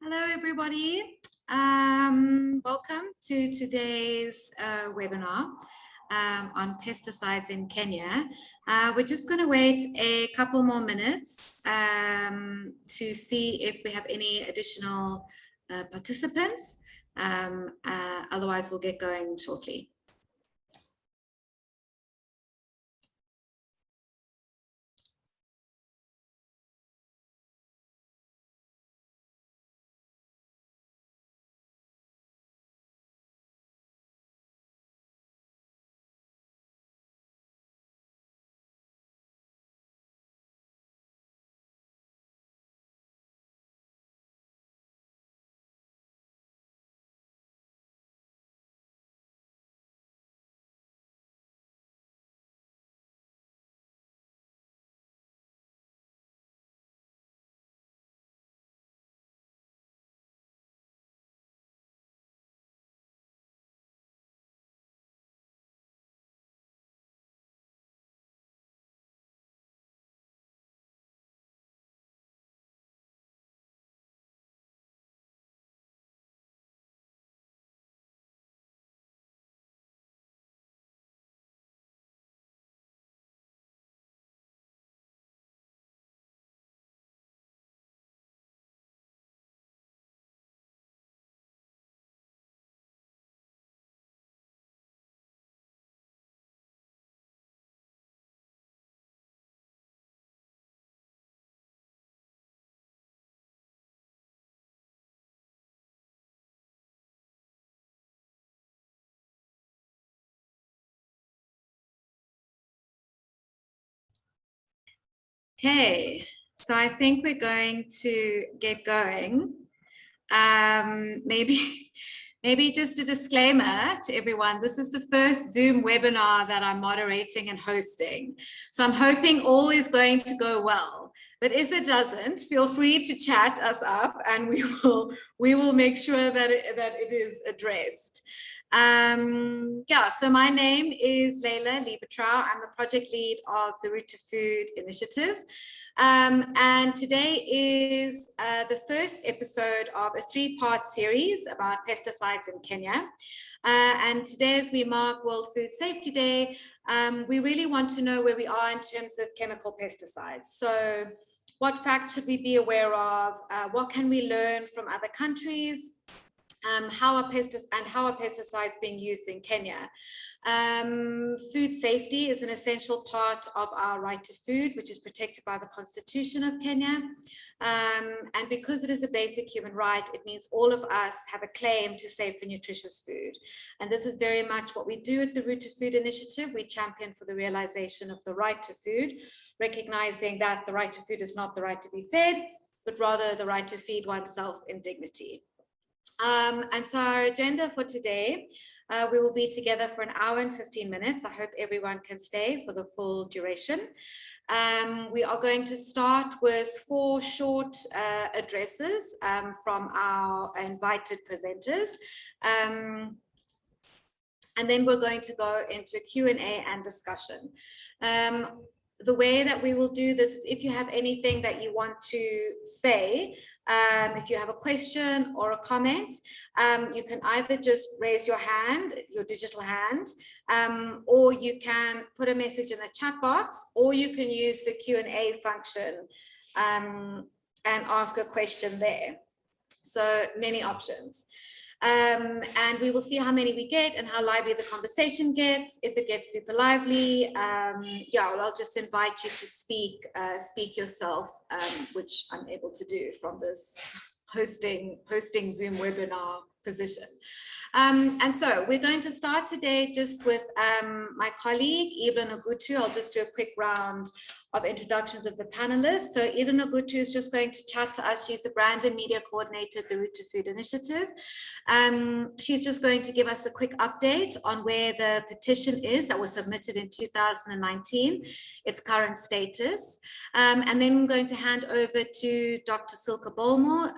Hello, everybody. Welcome to today's webinar on pesticides in Kenya. We're just going to wait a couple more minutes to see if we have any additional participants. Otherwise, we'll get going shortly. Okay, so I think we're going to get going. Maybe just a disclaimer to everyone. This is the first Zoom webinar that I'm moderating and hosting. So I'm hoping all is going to go well. But if it doesn't, feel free to chat us up and we will make sure that it is addressed. Yeah, so my name is Leila Liebertrau. I'm the project lead of the Route to Food initiative. And today is the first episode of a three-part series about pesticides in Kenya. And today, as we mark World Food Safety Day, we really want to know where we are in terms of chemical pesticides. So what facts should we be aware of? What can we learn from other countries? How are pesticides being used in Kenya? Food safety is an essential part of our right to food, which is protected by the Constitution of Kenya. And because it is a basic human right, it means all of us have a claim to safe and nutritious food. And this is very much what we do at the Route to Food initiative. We champion for the realization of the right to food, recognizing that the right to food is not the right to be fed, but rather the right to feed oneself in dignity. And so our agenda for today, we will be together for an hour and 15 minutes. I hope everyone can stay for the full duration. We are going to start with 4 short addresses from our invited presenters. And then we're going to go into Q&A and discussion. The way that we will do this is if you have anything that you want to say, if you have a question or a comment, you can either just raise your hand, your digital hand, or you can put a message in the chat box, or you can use the Q&A function and ask a question there. So many options. And we will see how many we get and how lively the conversation gets. If it gets super lively, yeah, well, I'll just invite you to speak yourself, which I'm able to do from this hosting Zoom webinar position. And so we're going to start today just with my colleague, Evelyne Ogutu. I'll just do a quick round of introductions of the panelists. So Evelyne Ogutu is just going to chat to us. She's the brand and media coordinator at the Route to Food initiative. She's just going to give us a quick update on where the petition is that was submitted in 2019, its current status. And then I'm going to hand over to Dr. Silke Bollmhor.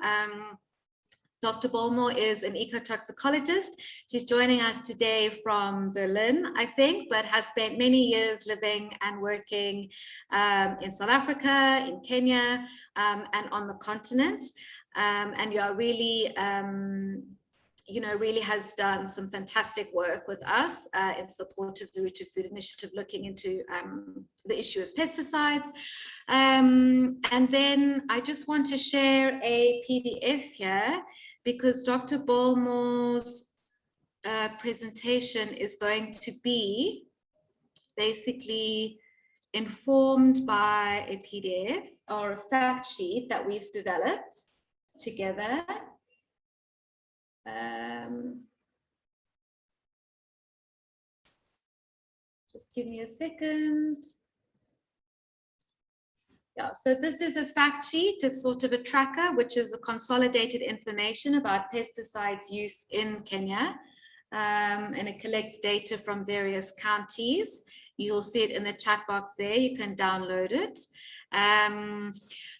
Dr. Bollmhor is an ecotoxicologist. She's joining us today from Berlin, I think, but has spent many years living and working in South Africa, in Kenya, and on the continent. and yeah, really, really has done some fantastic work with us in support of the Root to Food initiative, looking into the issue of pesticides. And then I just want to share a PDF here, because Dr. Bollmhor's presentation is going to be basically informed by a PDF or a fact sheet that we've developed together. Just give me a second. Yeah, so this is a fact sheet. It's sort of a tracker, which is a consolidated information about pesticides use in Kenya. And it collects data from various counties. You'll see it in the chat box there. You can download it.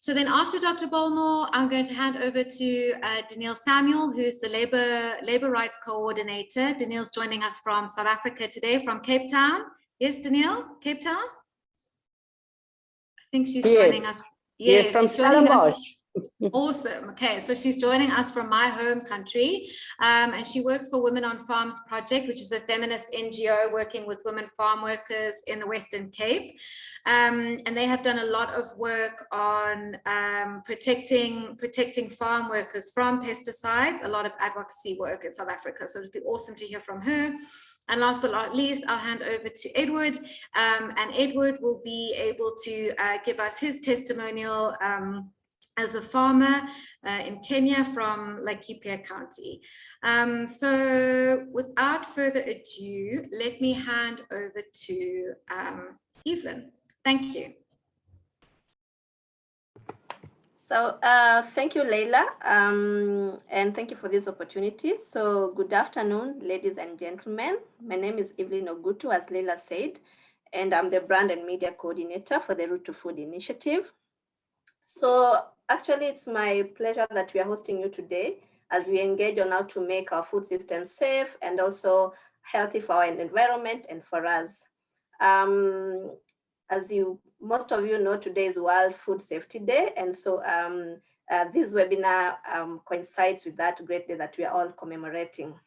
So then after Dr. Bollmhor, I'm going to hand over to Denile Samuel, who's the labor rights coordinator. Danile's joining us from South Africa today, from Cape Town. Yes, Denile, Cape Town? I think she's joining us. Yes, from Stellenbosch. Awesome. Okay, so she's joining us from my home country, and she works for Women on Farms Project, which is a feminist NGO working with women farm workers in the Western Cape. And they have done a lot of work on protecting farm workers from pesticides, a lot of advocacy work in South Africa. So it'd be awesome to hear from her. And last but not least, I'll hand over to Edward, and Edward will be able to give us his testimonial as a farmer in Kenya from Laikipia County. So without further ado, let me hand over to Evelyne. Thank you. So thank you, Leila, and thank you for this opportunity. So good afternoon, ladies and gentlemen. My name is Evelyne Ogutu, as Leila said, and I'm the brand and media coordinator for the Root to Food initiative. So actually, it's my pleasure that we are hosting you today as we engage on how to make our food system safe and also healthy for our environment and for us. As most of you know, today is World Food Safety Day. And so this webinar coincides with that great day that we are all commemorating.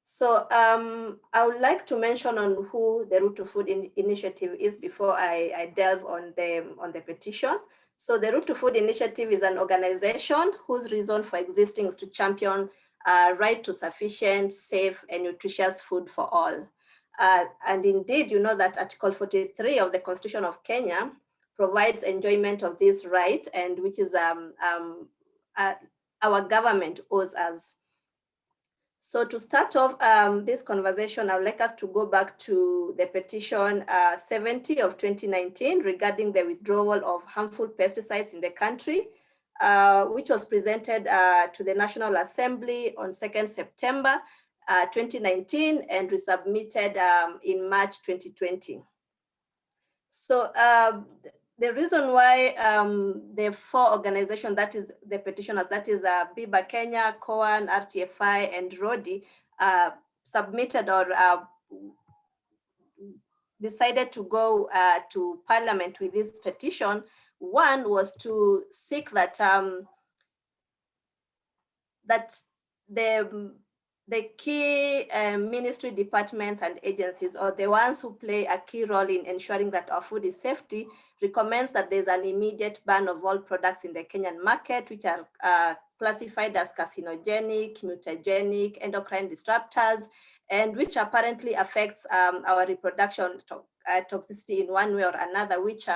So I would like to mention on who the Root to Food initiative is before I delve on the petition. So the Root to Food initiative is an organization whose reason for existing is to champion right to sufficient, safe, and nutritious food for all. And indeed, you know that Article 43 of the Constitution of Kenya provides enjoyment of this right, and which is our government owes us. So to start off this conversation, I would like us to go back to the petition 70 of 2019 regarding the withdrawal of harmful pesticides in the country, which was presented to the National Assembly on 2nd September 2019 and resubmitted in March 2020. So the reason why the four organizations, that is the petitioners, that is BIBA Kenya, COAN, RTFI, and RODI, submitted or decided to go to Parliament with this petition, one was to seek that the key ministry departments and agencies, or the ones who play a key role in ensuring that our food is safety, recommends that there's an immediate ban of all products in the Kenyan market, which are classified as carcinogenic, mutagenic, endocrine disruptors, and which apparently affects our reproduction toxicity in one way or another, which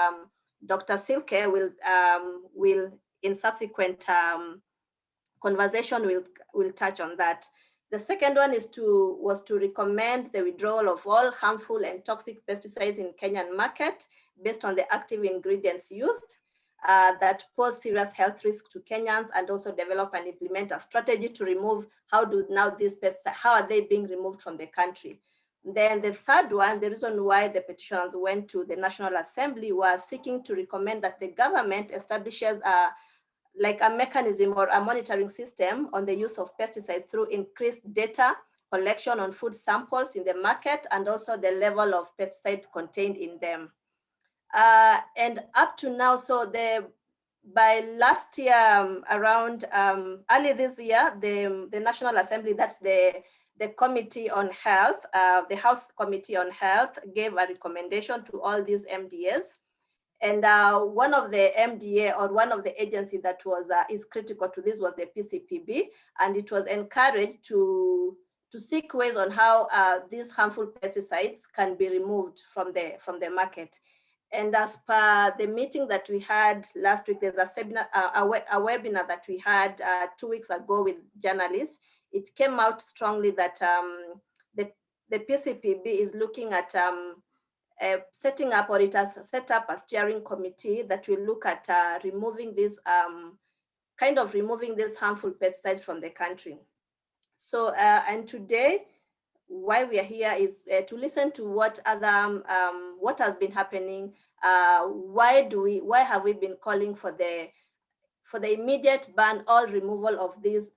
Dr. Silke will in subsequent conversation will touch on that. The second one was to recommend the withdrawal of all harmful and toxic pesticides in Kenyan market based on the active ingredients used that pose serious health risks to Kenyans, and also develop and implement a strategy to remove how these pesticides, how are they being removed from the country. Then the third one, the reason why the petitioners went to the National Assembly was seeking to recommend that the government establishes like a mechanism or a monitoring system on the use of pesticides through increased data collection on food samples in the market, and also the level of pesticide contained in them. And up to now, so by last year, around early this year, the National Assembly, that's the Committee on Health, the House Committee on Health, gave a recommendation to all these MDAs. And one of the MDA, or one of the agencies that was is critical to this, was the PCPB, and it was encouraged to seek ways on how these harmful pesticides can be removed from the market. And as per the meeting that we had last week, there's a seminar, a webinar that we had 2 weeks ago with journalists. It came out strongly that the PCPB is looking at setting up, or it has set up a steering committee that will look at removing this removing these harmful pesticides from the country. So, and today, why we are here is to listen to what other what has been happening. Why have we been calling for the immediate ban, all removal of these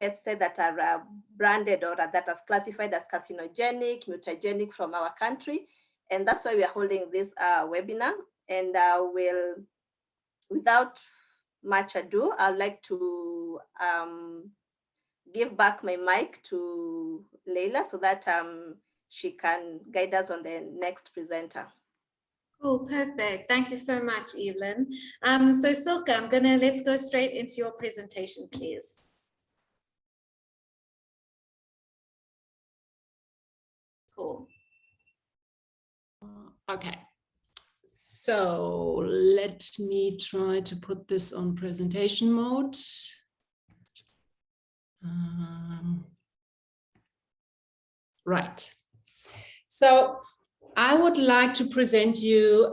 pesticides that are branded or that are classified as carcinogenic, mutagenic from our country. And that's why we are holding this webinar. And without much ado, I'd like to give back my mic to Leila so that she can guide us on the next presenter. Cool, perfect. Thank you so much, Evelyne. So Silke, let's go straight into your presentation, please. Cool. Okay, so let me try to put this on presentation mode. Right. So I would like to present you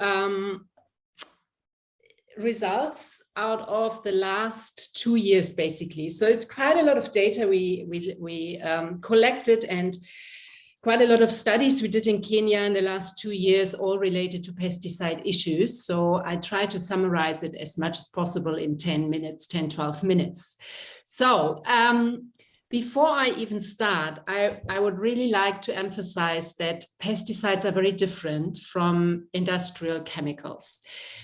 results out of the last 2 years, basically. So it's quite a lot of data we collected, and quite a lot of studies we did in Kenya in the last 2 years, all related to pesticide issues. So I try to summarize it as much as possible in 10 minutes, 10, 12 minutes. So before I even start, I would really like to emphasize that pesticides are very different from industrial chemicals,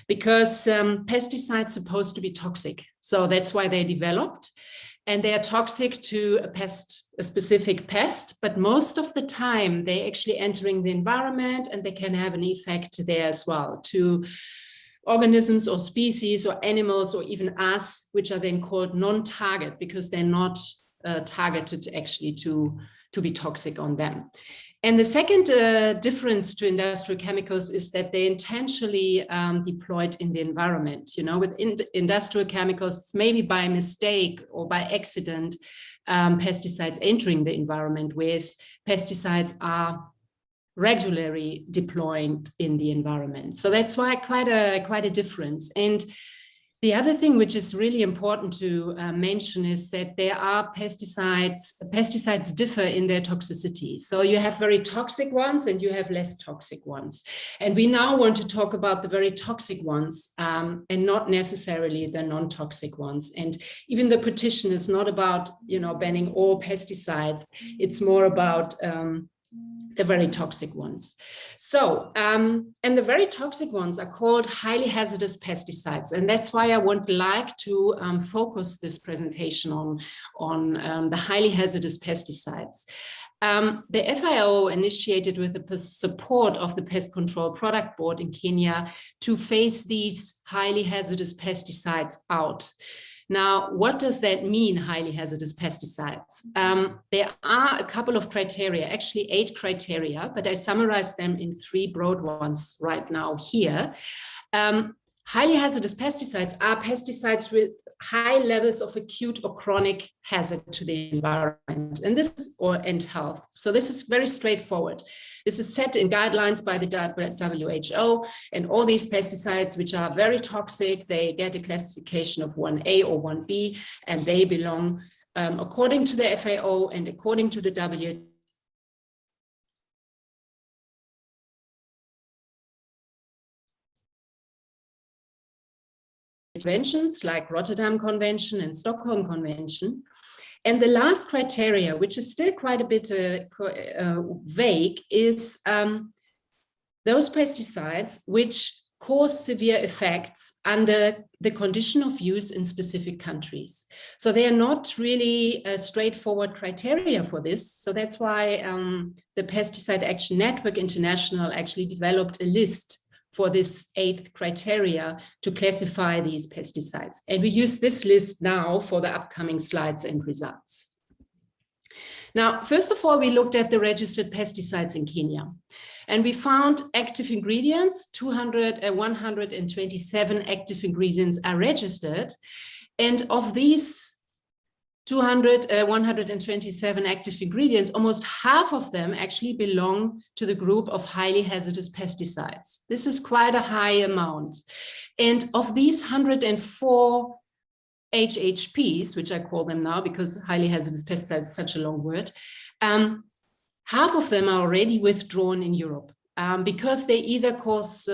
because pesticides are supposed to be toxic. So that's why they're developed. And they are toxic to a specific pest, but most of the time they're actually entering the environment, and they can have an effect there as well to organisms or species or animals or even us, which are then called non-target, because they're not targeted actually to be toxic on them. And the second difference to industrial chemicals is that they're intentionally deployed in the environment. You know, with industrial chemicals, maybe by mistake or by accident, pesticides entering the environment, whereas pesticides are regularly deployed in the environment. So that's why quite a difference. And the other thing which is really important to mention is that there are pesticides differ in their toxicity. So you have very toxic ones and you have less toxic ones. And we now want to talk about the very toxic ones and not necessarily the non-toxic ones. And even the petition is not about, you know, banning all pesticides. It's more about the very toxic ones. So, and the very toxic ones are called highly hazardous pesticides. And that's why I would like to focus this presentation on the highly hazardous pesticides. The FIO initiated with the support of the Pest Control Product Board in Kenya to phase these highly hazardous pesticides out. Now, what does that mean, highly hazardous pesticides? There are a couple of criteria, actually 8 criteria, but I summarize them in 3 broad ones right now here. Highly hazardous pesticides are pesticides with high levels of acute or chronic hazard to the environment and health. So this is very straightforward. This is set in guidelines by the WHO, and all these pesticides, which are very toxic, they get a classification of 1A or 1B, and they belong, according to the FAO and according to the WHO, conventions like Rotterdam Convention and Stockholm Convention. And the last criteria, which is still quite a bit vague, is those pesticides which cause severe effects under the condition of use in specific countries. So they are not really a straightforward criteria for this. So that's why the Pesticide Action Network International actually developed a list for this 8th criteria to classify these pesticides. And we use this list now for the upcoming slides and results. Now, first of all, we looked at the registered pesticides in Kenya, and we found active ingredients. 127 active ingredients are registered. And of these 127 active ingredients, almost half of them actually belong to the group of highly hazardous pesticides. This is quite a high amount. And of these 104 HHPs, which I call them now because highly hazardous pesticides is such a long word, half of them are already withdrawn in Europe because they either cause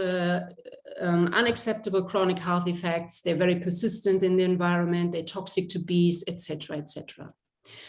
unacceptable chronic health effects, they're very persistent in the environment, they're toxic to bees, etc., etc.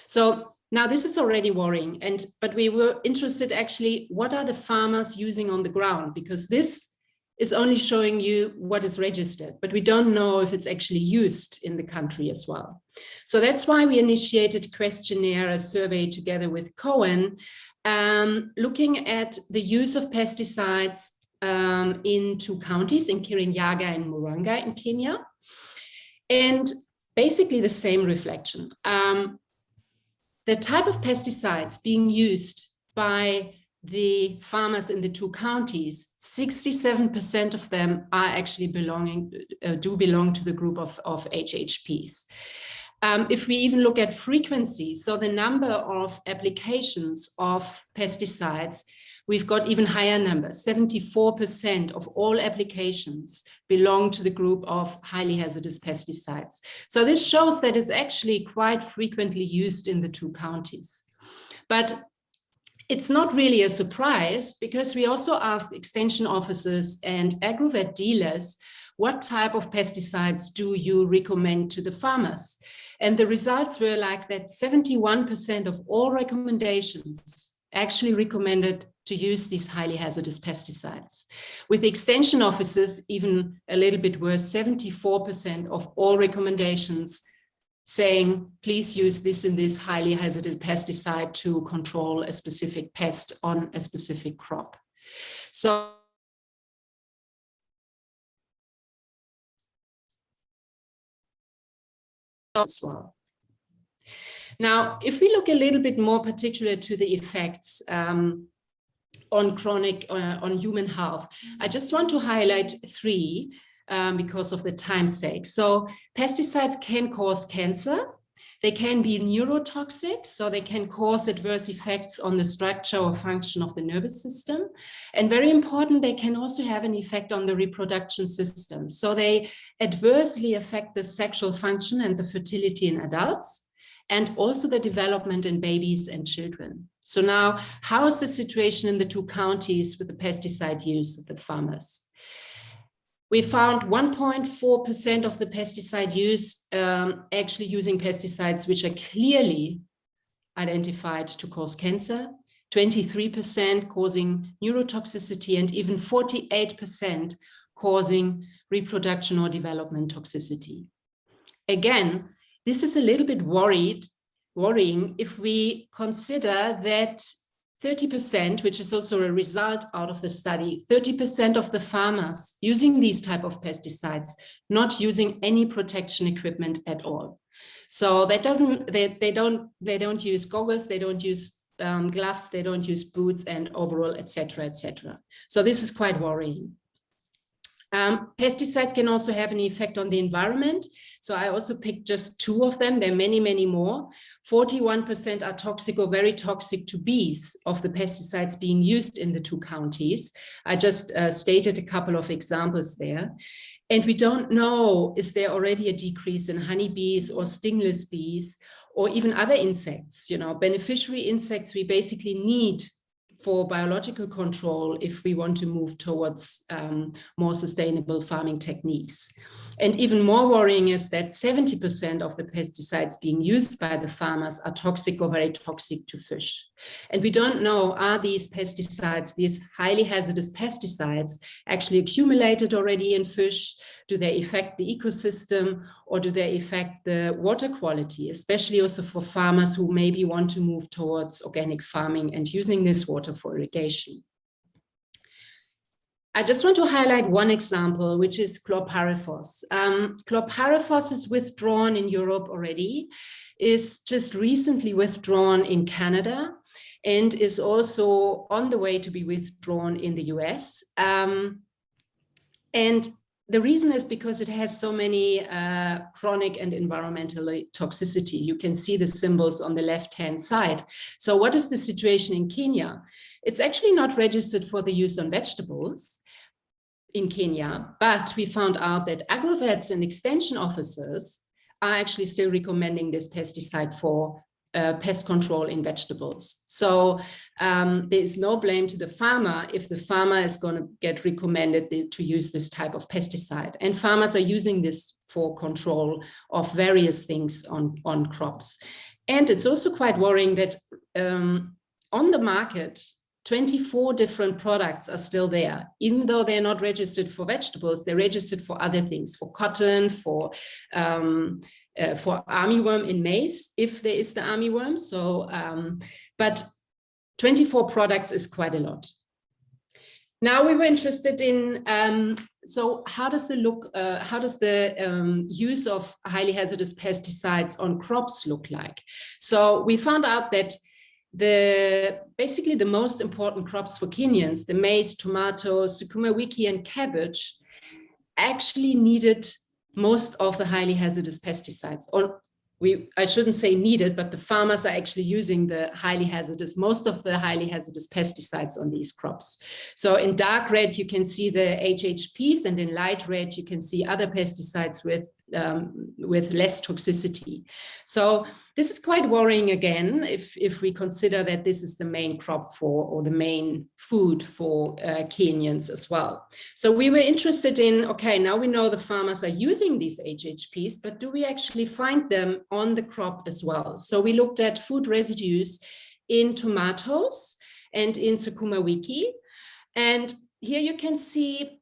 So now this is already worrying, but we were interested actually, what are the farmers using on the ground? Because this is only showing you what is registered, but we don't know if it's actually used in the country as well. So that's why we initiated a questionnaire, a survey together with Cohen, looking at the use of pesticides in 2 counties, in Kirinyaga and Murang'a in Kenya. And basically the same reflection. The type of pesticides being used by the farmers in the 2 counties, 67% of them are actually belong to the group of HHPs. If we even look at frequency, so the number of applications of pesticides, we've got even higher numbers. 74% of all applications belong to the group of highly hazardous pesticides. So this shows that it's actually quite frequently used in the 2 counties. But it's not really a surprise, because we also asked extension officers and agrovet dealers, what type of pesticides do you recommend to the farmers? And the results were like that 71% of all recommendations actually recommended to use these highly hazardous pesticides. With the extension officers, even a little bit worse, 74% of all recommendations saying, please use this and this highly hazardous pesticide to control a specific pest on a specific crop. So as well. Now, if we look a little bit more particular to the effects on human health, I just want to highlight 3 because of the time's sake. So pesticides can cause cancer. They can be neurotoxic, so they can cause adverse effects on the structure or function of the nervous system. And very important, they can also have an effect on the reproduction system. So they adversely affect the sexual function and the fertility in adults, and also the development in babies and children. So now, how is the situation in the 2 counties with the pesticide use of the farmers? We found 1.4% of the pesticide use actually using pesticides which are clearly identified to cause cancer, 23% causing neurotoxicity, and even 48% causing reproduction or development toxicity. Again, this is a little bit worrying if we consider that 30%, which is also a result out of the study, 30% of the farmers using these type of pesticides, not using any protection equipment at all. So that doesn't, they don't use goggles, they don't use gloves, they don't use boots and overall, etc., etc. So this is quite worrying. Pesticides can also have an effect on the environment. So I also picked just 2 of them. There are many, many more. 41% are toxic or very toxic to bees of the pesticides being used in the 2 counties. I just stated a couple of examples there. And we don't know, is there already a decrease in honeybees or stingless bees or even other insects? You know, beneficiary insects we basically need for biological control if we want to move towards more sustainable farming techniques. And even more worrying is that 70% of the pesticides being used by the farmers are toxic or very toxic to fish. And we don't know, are these pesticides, these highly hazardous pesticides, actually accumulated already in fish? Do they affect the ecosystem, or do they affect the water quality, especially also for farmers who maybe want to move towards organic farming and using this water for irrigation? I just want to highlight one example, which is Chlorpyrifos. Chlorpyrifos is withdrawn in Europe already, is just recently withdrawn in Canada, and is also on the way to be withdrawn in the US. And the reason is because it has so many chronic and environmental toxicity. You can see the symbols on the left-hand side. So what is the situation in Kenya? It's actually not registered for the use on vegetables in Kenya, but we found out that agrovets and extension officers are actually still recommending this pesticide for pest control in vegetables. So there is no blame to the farmer if the farmer is going to get recommended to use this type of pesticide. And farmers are using this for control of various things on crops. And it's also quite worrying that on the market, 24 different products are still there. Even though they're not registered for vegetables, they're registered for other things, for cotton, for armyworm in maize, if there is the armyworm. So, but 24 products is quite a lot. Now we were interested in, so how does the use of highly hazardous pesticides on crops look like? So we found out that basically the most important crops for Kenyans, the maize, tomatoes, sukuma wiki, and cabbage, actually needed most of the highly hazardous pesticides. Or I shouldn't say needed, but the farmers are actually using most of the highly hazardous pesticides on these crops. So in dark red, you can see the HHPs, and in light red, you can see other pesticides with less toxicity. So this is quite worrying again, if we consider that this is the main crop or the main food for Kenyans as well. So we were interested in, okay, now we know the farmers are using these HHPs, but do we actually find them on the crop as well? So we looked at food residues in tomatoes and in sukuma wiki. And here you can see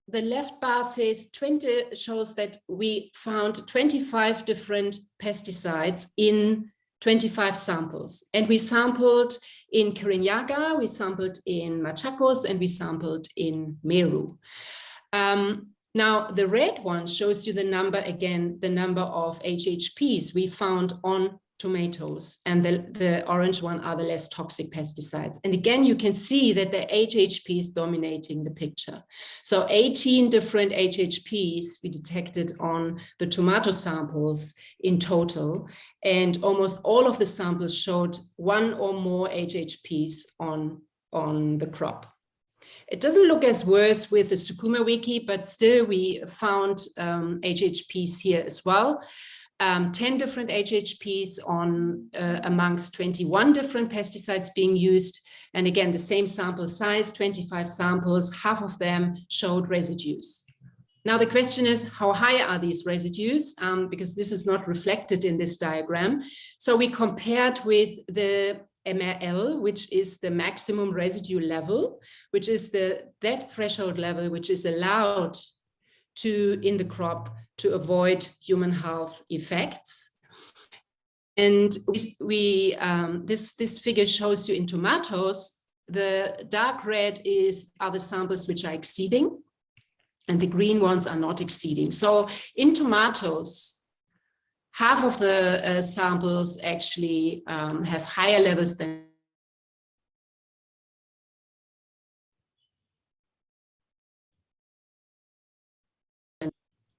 the left bar says 20, shows that we found 25 different pesticides in 25 samples. And we sampled in Kirinyaga, we sampled in Machakos, and we sampled in Meru. Now, the red one shows you the number, again, the number of HHPs we found on tomatoes, and the orange one are the less toxic pesticides. And again, you can see that the HHP is dominating the picture. So 18 different HHPs we detected on the tomato samples in total, and almost all of the samples showed one or more HHPs on the crop. It doesn't look as worse with the sukuma wiki, but still we found HHPs here as well. 10 different HHPs amongst 21 different pesticides being used. And again, the same sample size, 25 samples, half of them showed residues. Now the question is, how high are these residues? Because this is not reflected in this diagram. So we compared with the MRL, which is the maximum residue level, which is that threshold level, which is allowed in the crop to avoid human health effects. And this figure shows you in tomatoes, the dark red are the samples which are exceeding, and the green ones are not exceeding. So in tomatoes, half of the samples actually have higher levels than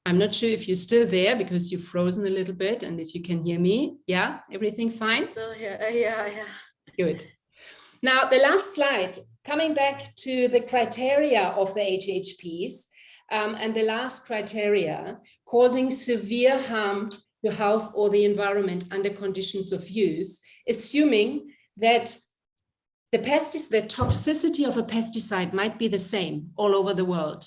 I'm not sure if you're still there because you've frozen a little bit, and if you can hear me. Yeah, everything fine? Still here. Yeah. Good. Now, the last slide, coming back to the criteria of the HHPs, and the last criteria, causing severe harm to health or the environment under conditions of use, assuming that the toxicity of a pesticide might be the same all over the world,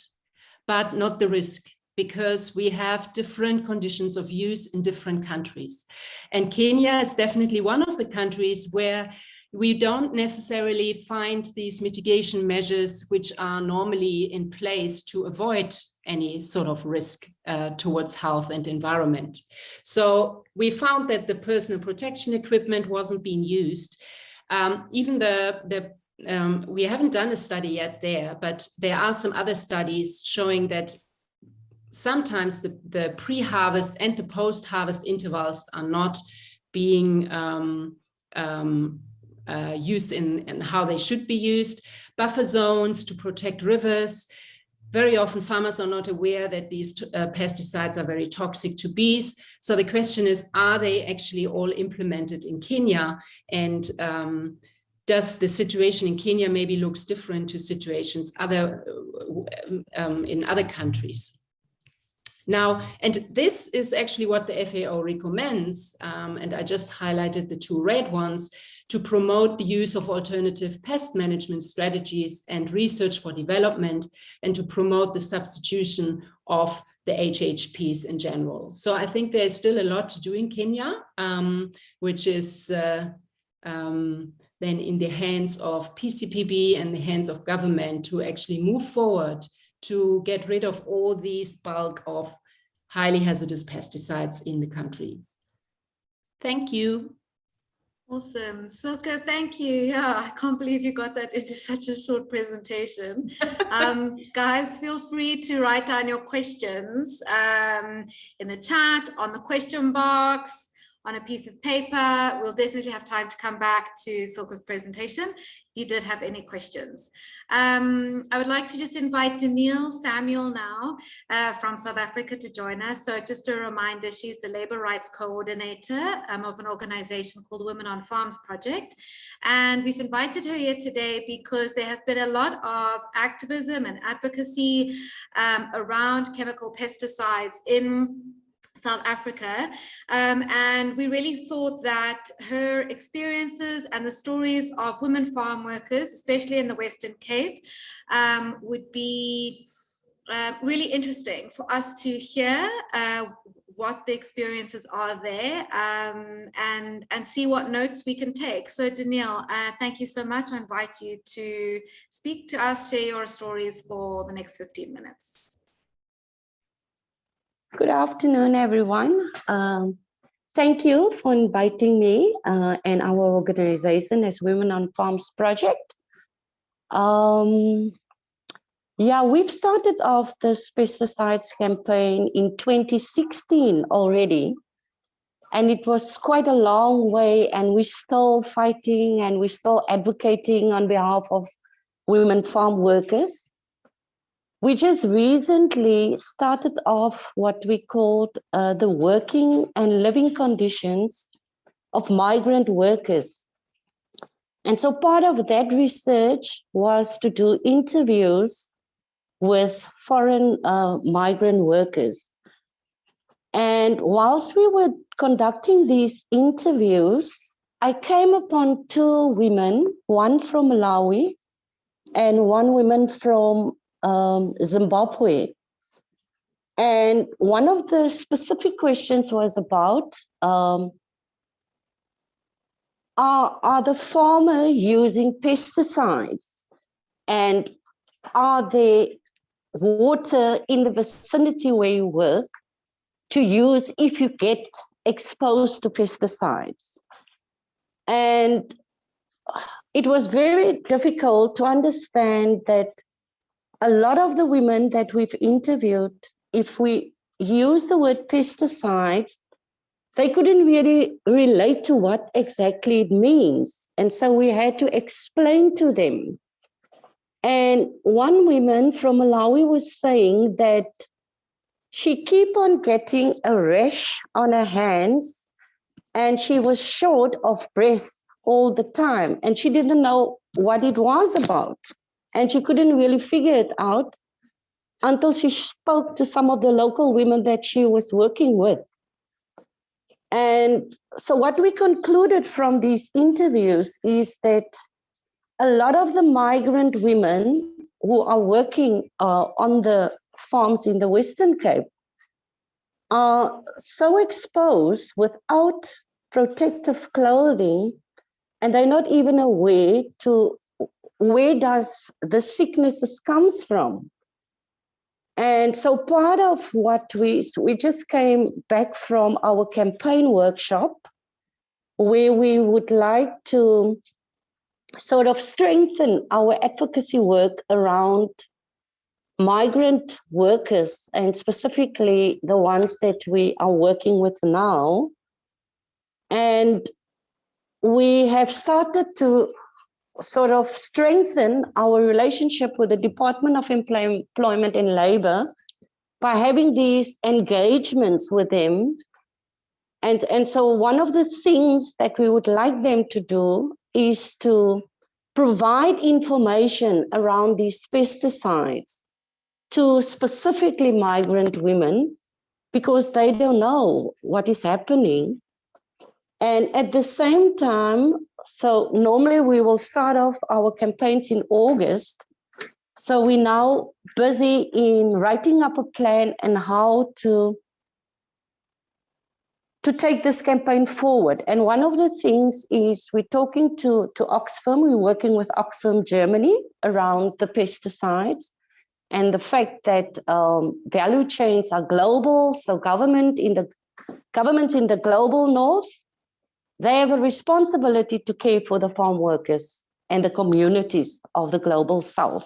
but not the risk, because we have different conditions of use in different countries. And Kenya is definitely one of the countries where we don't necessarily find these mitigation measures which are normally in place to avoid any sort of risk towards health and environment. So we found that the personal protection equipment wasn't being used. Even we haven't done a study yet there, but there are some other studies showing that sometimes the pre-harvest and the post-harvest intervals are not being used in how they should be used. Buffer zones to protect rivers. Very often farmers are not aware that these pesticides are very toxic to bees. So the question is, are they actually all implemented in Kenya? And does the situation in Kenya maybe looks different to situations in other countries? Now, and this is actually what the FAO recommends, and I just highlighted the two red ones, to promote the use of alternative pest management strategies and research for development, and to promote the substitution of the HHPs in general. So I think there's still a lot to do in Kenya, which is then in the hands of PCPB and the hands of government to actually move forward to get rid of all these bulk of highly hazardous pesticides in the country. Thank you. Awesome. Silke, thank you. Yeah, I can't believe you got that into such a short presentation. Guys, feel free to write down your questions in the chat, on the question box, on a piece of paper. We'll definitely have time to come back to Silke's presentation if you did have any questions. I would like to just invite Denile Samuel now from South Africa to join us. So just a reminder, she's the Labour Rights Coordinator of an organization called Women on Farms Project. And we've invited her here today because there has been a lot of activism and advocacy around chemical pesticides in South Africa, and we really thought that her experiences and the stories of women farm workers, especially in the Western Cape, would be really interesting for us to hear what the experiences are there, and see what notes we can take. So Denile, thank you so much. I invite you to speak to us, share your stories for the next 15 minutes. Good afternoon, everyone. Thank you for inviting me and our organization as Women on Farms Project. Yeah, we've started off this pesticides campaign in 2016 already, and it was quite a long way, and we're still fighting and we're still advocating on behalf of women farm workers. We just recently started off what we called the working and living conditions of migrant workers. And so part of that research was to do interviews with foreign migrant workers. And whilst we were conducting these interviews, I came upon two women, one from Malawi and one woman from Zimbabwe. And one of the specific questions was about, are the farmers using pesticides, and are there water in the vicinity where you work to use if you get exposed to pesticides? And it was very difficult to understand that a lot of the women that we've interviewed, if we use the word pesticides, they couldn't really relate to what exactly it means. And so we had to explain to them. And one woman from Malawi was saying that she keep on getting a rash on her hands, and she was short of breath all the time, and she didn't know what it was about. And she couldn't really figure it out until she spoke to some of the local women that she was working with. And so what we concluded from these interviews is that a lot of the migrant women who are working on the farms in the Western Cape are so exposed without protective clothing, and they're not even aware to where does the sicknesses comes from. And so part of what we just came back from our campaign workshop, where we would like to sort of strengthen our advocacy work around migrant workers, and specifically the ones that we are working with now. And we have started to sort of strengthen our relationship with the Department of Employment and Labor by having these engagements with them. And so one of the things that we would like them to do is to provide information around these pesticides to specifically migrant women, because they don't know what is happening. And at the same time, so normally we will start off our campaigns in August. So we're now busy in writing up a plan and how to take this campaign forward. And one of the things is we're talking to Oxfam, we're working with Oxfam Germany around the pesticides and the fact that value chains are global. So governments in the global north, they have a responsibility to care for the farm workers and the communities of the global south.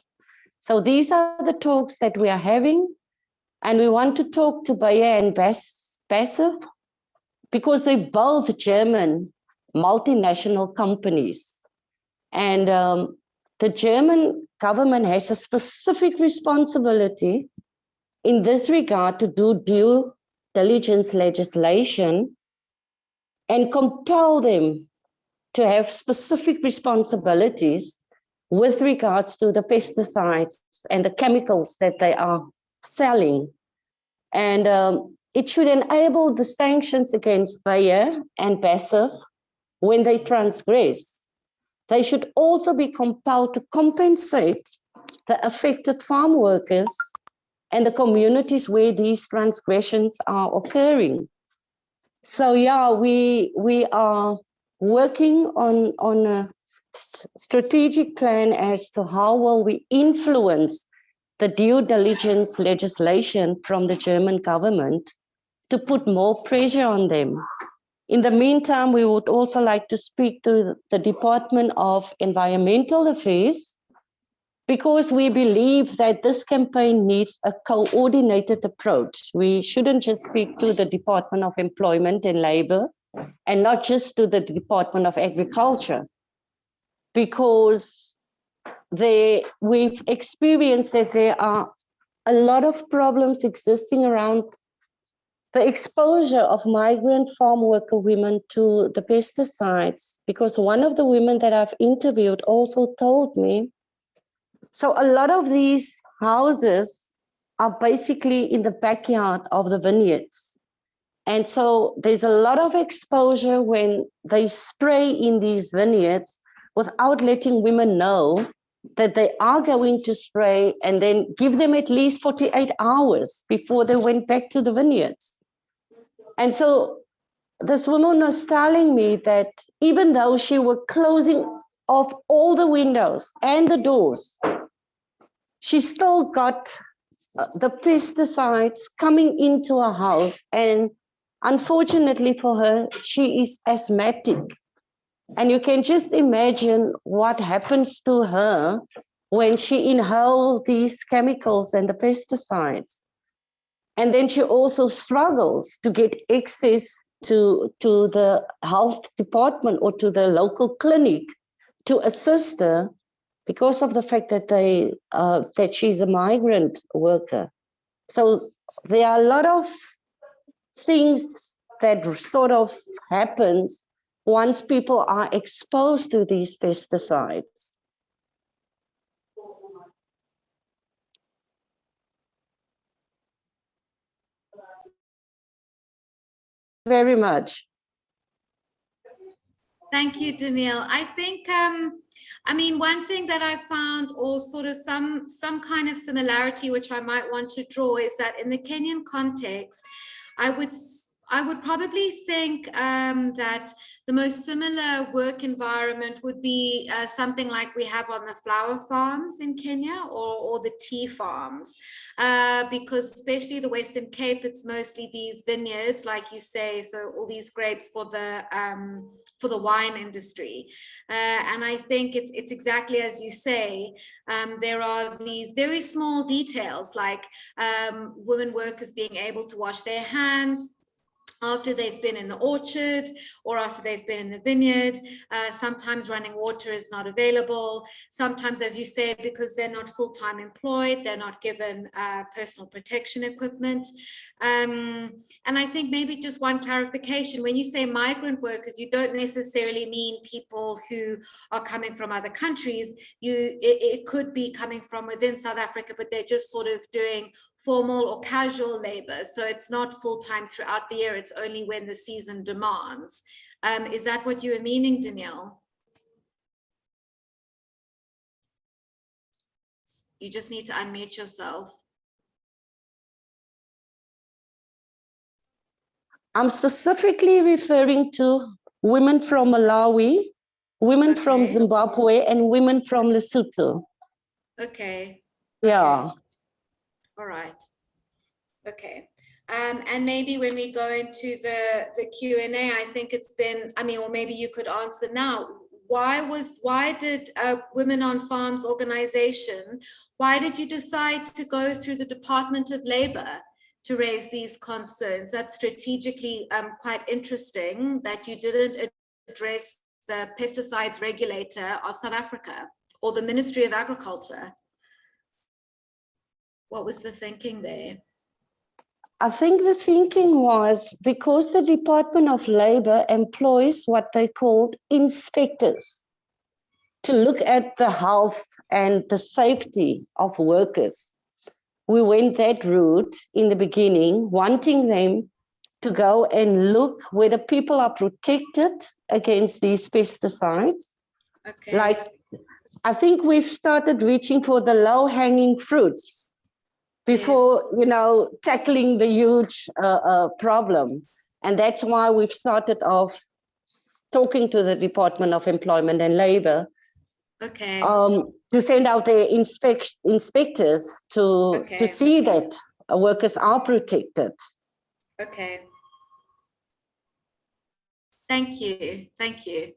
So these are the talks that we are having. And we want to talk to Bayer and BASF, because they're both German multinational companies. And the German government has a specific responsibility in this regard to do due diligence legislation and compel them to have specific responsibilities with regards to the pesticides and the chemicals that they are selling. And it should enable the sanctions against Bayer and BASF when they transgress. They should also be compelled to compensate the affected farm workers and the communities where these transgressions are occurring. So yeah, we are working on a strategic plan as to how will we influence the due diligence legislation from the German government to put more pressure on them. In the meantime, we would also like to speak to the Department of Environmental Affairs, because we believe that this campaign needs a coordinated approach. We shouldn't just speak to the Department of Employment and Labor and not just to the Department of Agriculture, because we've experienced that there are a lot of problems existing around the exposure of migrant farm worker women to the pesticides, because one of the women that I've interviewed also told me, so a lot of these houses are basically in the backyard of the vineyards. And so there's a lot of exposure when they spray in these vineyards without letting women know that they are going to spray, and then give them at least 48 hours before they went back to the vineyards. And so this woman was telling me that even though she were closing off all the windows and the doors, she still got the pesticides coming into her house. And unfortunately for her, she is asthmatic. And you can just imagine what happens to her when she inhales these chemicals and the pesticides. And then she also struggles to get access to the health department or to the local clinic to assist her, because of the fact that that she's a migrant worker. So there are a lot of things that sort of happens once people are exposed to these pesticides. Very much. Thank you, Denile. I think, I mean, one thing that I found, or sort of some kind of similarity, which I might want to draw, is that in the Kenyan context, I would probably think that the most similar work environment would be something like we have on the flower farms in Kenya, or the tea farms, because especially the Western Cape, it's mostly these vineyards, like you say, so all these grapes for the wine industry. And I think it's exactly as you say. There are these very small details, like women workers being able to wash their hands after they've been in the orchard or after they've been in the vineyard. Sometimes running water is not available. Sometimes, as you say, because they're not full-time employed, they're not given personal protection equipment. And I think maybe just one clarification, when you say migrant workers, you don't necessarily mean people who are coming from other countries. It could be coming from within South Africa, but they're just sort of doing formal or casual labor. So it's not full-time throughout the year, it's only when the season demands. Is that what you were meaning, Denile? You just need to unmute yourself. I'm specifically referring to women from Malawi, women from Zimbabwe, and women from Lesotho. Okay. Yeah. Okay. All right. Okay. And maybe when we go into the Q&A, I think it's been, I mean, or maybe you could answer now, why did Women on Farms organization, why did you decide to go through the Department of Labor to raise these concerns? That's strategically quite interesting that you didn't address the pesticides regulator of South Africa or the Ministry of Agriculture. What was the thinking there? I think the thinking was because the Department of Labor employs what they called inspectors to look at the health and the safety of workers. We went that route in the beginning, wanting them to go and look whether people are protected against these pesticides. Okay. Like, I think we've started reaching for the low-hanging fruits before, Yes. you know, tackling the huge problem. And that's why we've started off talking to the Department of Employment and Labor, Okay. to send out their inspectors to see that workers are protected. Okay. Thank you. Thank you.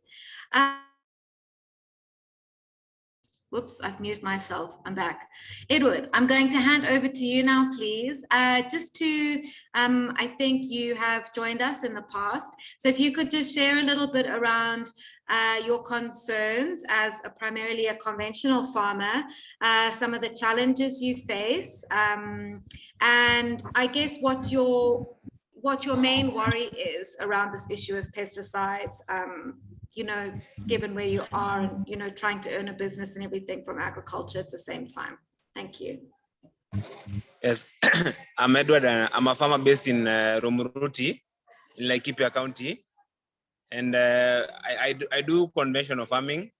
Whoops, I've muted myself. I'm back. Edward, I'm going to hand over to you now, please. Just to, I think you have joined us in the past. So if you could just share a little bit around your concerns as primarily a conventional farmer, some of the challenges you face, and I guess what your main worry is around this issue of pesticides, you know, given where you are and, you know, trying to earn a business and everything from agriculture at the same time. Thank you. Yes, I'm Edward. I'm a farmer based in Romuruti in Laikipia County. And I do conventional farming.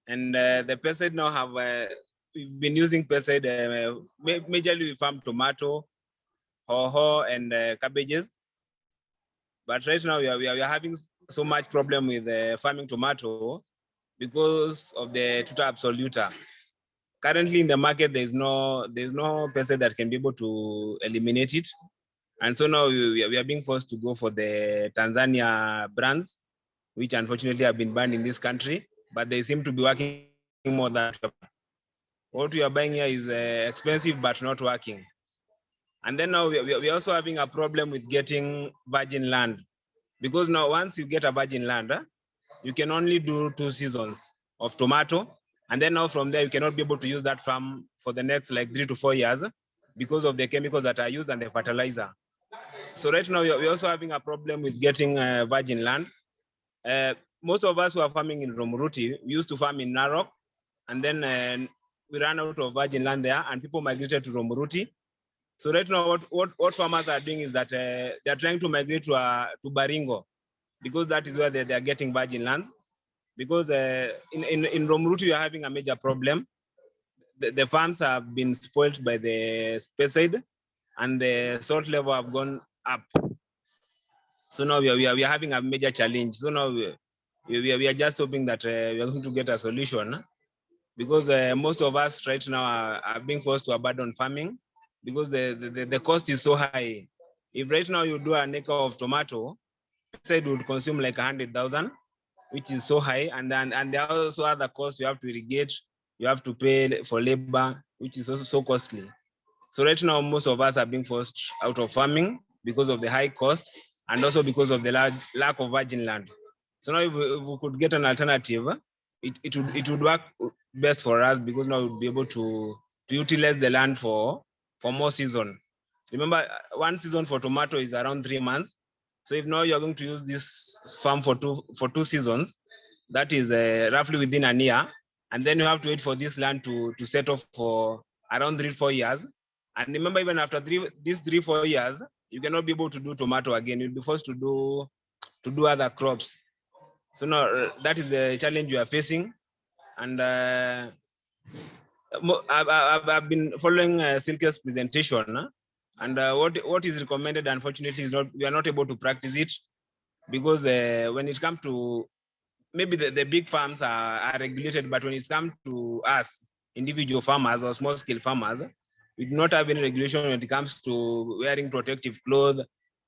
And the pesticide now have, we've been using pesticide, majorly we farm tomato, hoho, and cabbages. But right now we are having so much problem with farming tomato because of the tuta absoluta. Currently in the market, there's no pesticide that can be able to eliminate it. And so now we are being forced to go for the Tanzania brands, which unfortunately have been banned in this country, but they seem to be working more than what we are buying here is expensive, but not working. And then now we're also having a problem with getting virgin land, because now once you get a virgin land, you can only do 2 seasons of tomato. And then now from there, you cannot be able to use that farm for the next like 3 to 4 years because of the chemicals that are used and the fertilizer. So right now we're also having a problem with getting virgin land. Most of us who are farming in Romuruti, we used to farm in Narok, and then we ran out of virgin land there and people migrated to Romuruti. So right now what farmers are doing is that they're trying to migrate to Baringo, because that is where they are getting virgin lands. because in Romuruti, we are having a major problem. The farms have been spoiled by the pesticide, and the salt level have gone up. So now we are having a major challenge. So now we are just hoping that we are going to get a solution, because most of us right now are being forced to abandon farming because the cost is so high. If right now you do an acre of tomato, pesticide would consume like 100,000, which is so high, and there are also other costs. You have to irrigate, you have to pay for labor, which is also so costly. So right now, most of us are being forced out of farming because of the high cost and also because of the lack of virgin land. So now if we could get an alternative, it would work best for us, because now we'll be able to utilize the land for more season. Remember, one season for tomato is around 3 months. So if now you're going to use this farm for two seasons, that is roughly within a year. And then you have to wait for this land to set off for around 3-4 years. And remember, even after these 3-4 years, you cannot be able to do tomato again. You'll be forced to do other crops. So now that is the challenge you are facing. And I've been following Silke's presentation, and what is recommended, unfortunately, is we are not able to practice it, because when it comes to maybe the big farms are regulated, but when it comes to us individual farmers or small scale farmers, we do not have any regulation when it comes to wearing protective clothes,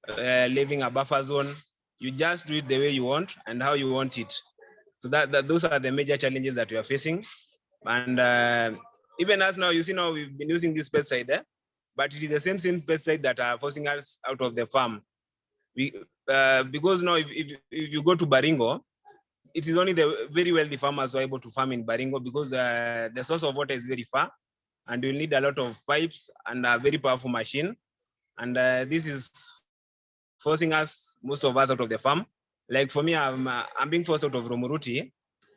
living a buffer zone. You just do it the way you want and how you want it. So those are the major challenges that we are facing. And even us now, you see now we've been using this pesticide, but it is the same pesticide that are forcing us out of the farm. Because now if you go to Baringo, it is only the very wealthy farmers who are able to farm in Baringo, because the source of water is very far, and you'll need a lot of pipes and a very powerful machine. And this is forcing most of us out of the farm. Like for me, I'm being forced out of Romuruti.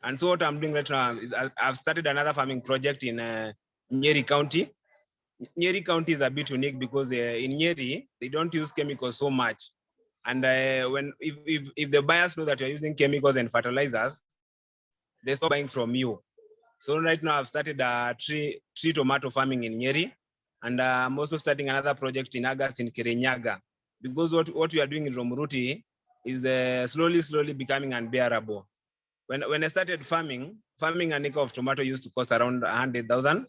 And so what I'm doing right now is I've started another farming project in Neri County. Neri County is a bit unique because in Neri, they don't use chemicals so much. And if the buyers know that you're using chemicals and fertilizers, they stop buying from you. So right now I've started tree tomato farming in Neri, and I'm also starting another project in August in Kirinyaga, because what we are doing in Romuruti is slowly becoming unbearable. When I started farming an acre of tomato used to cost around 100,000.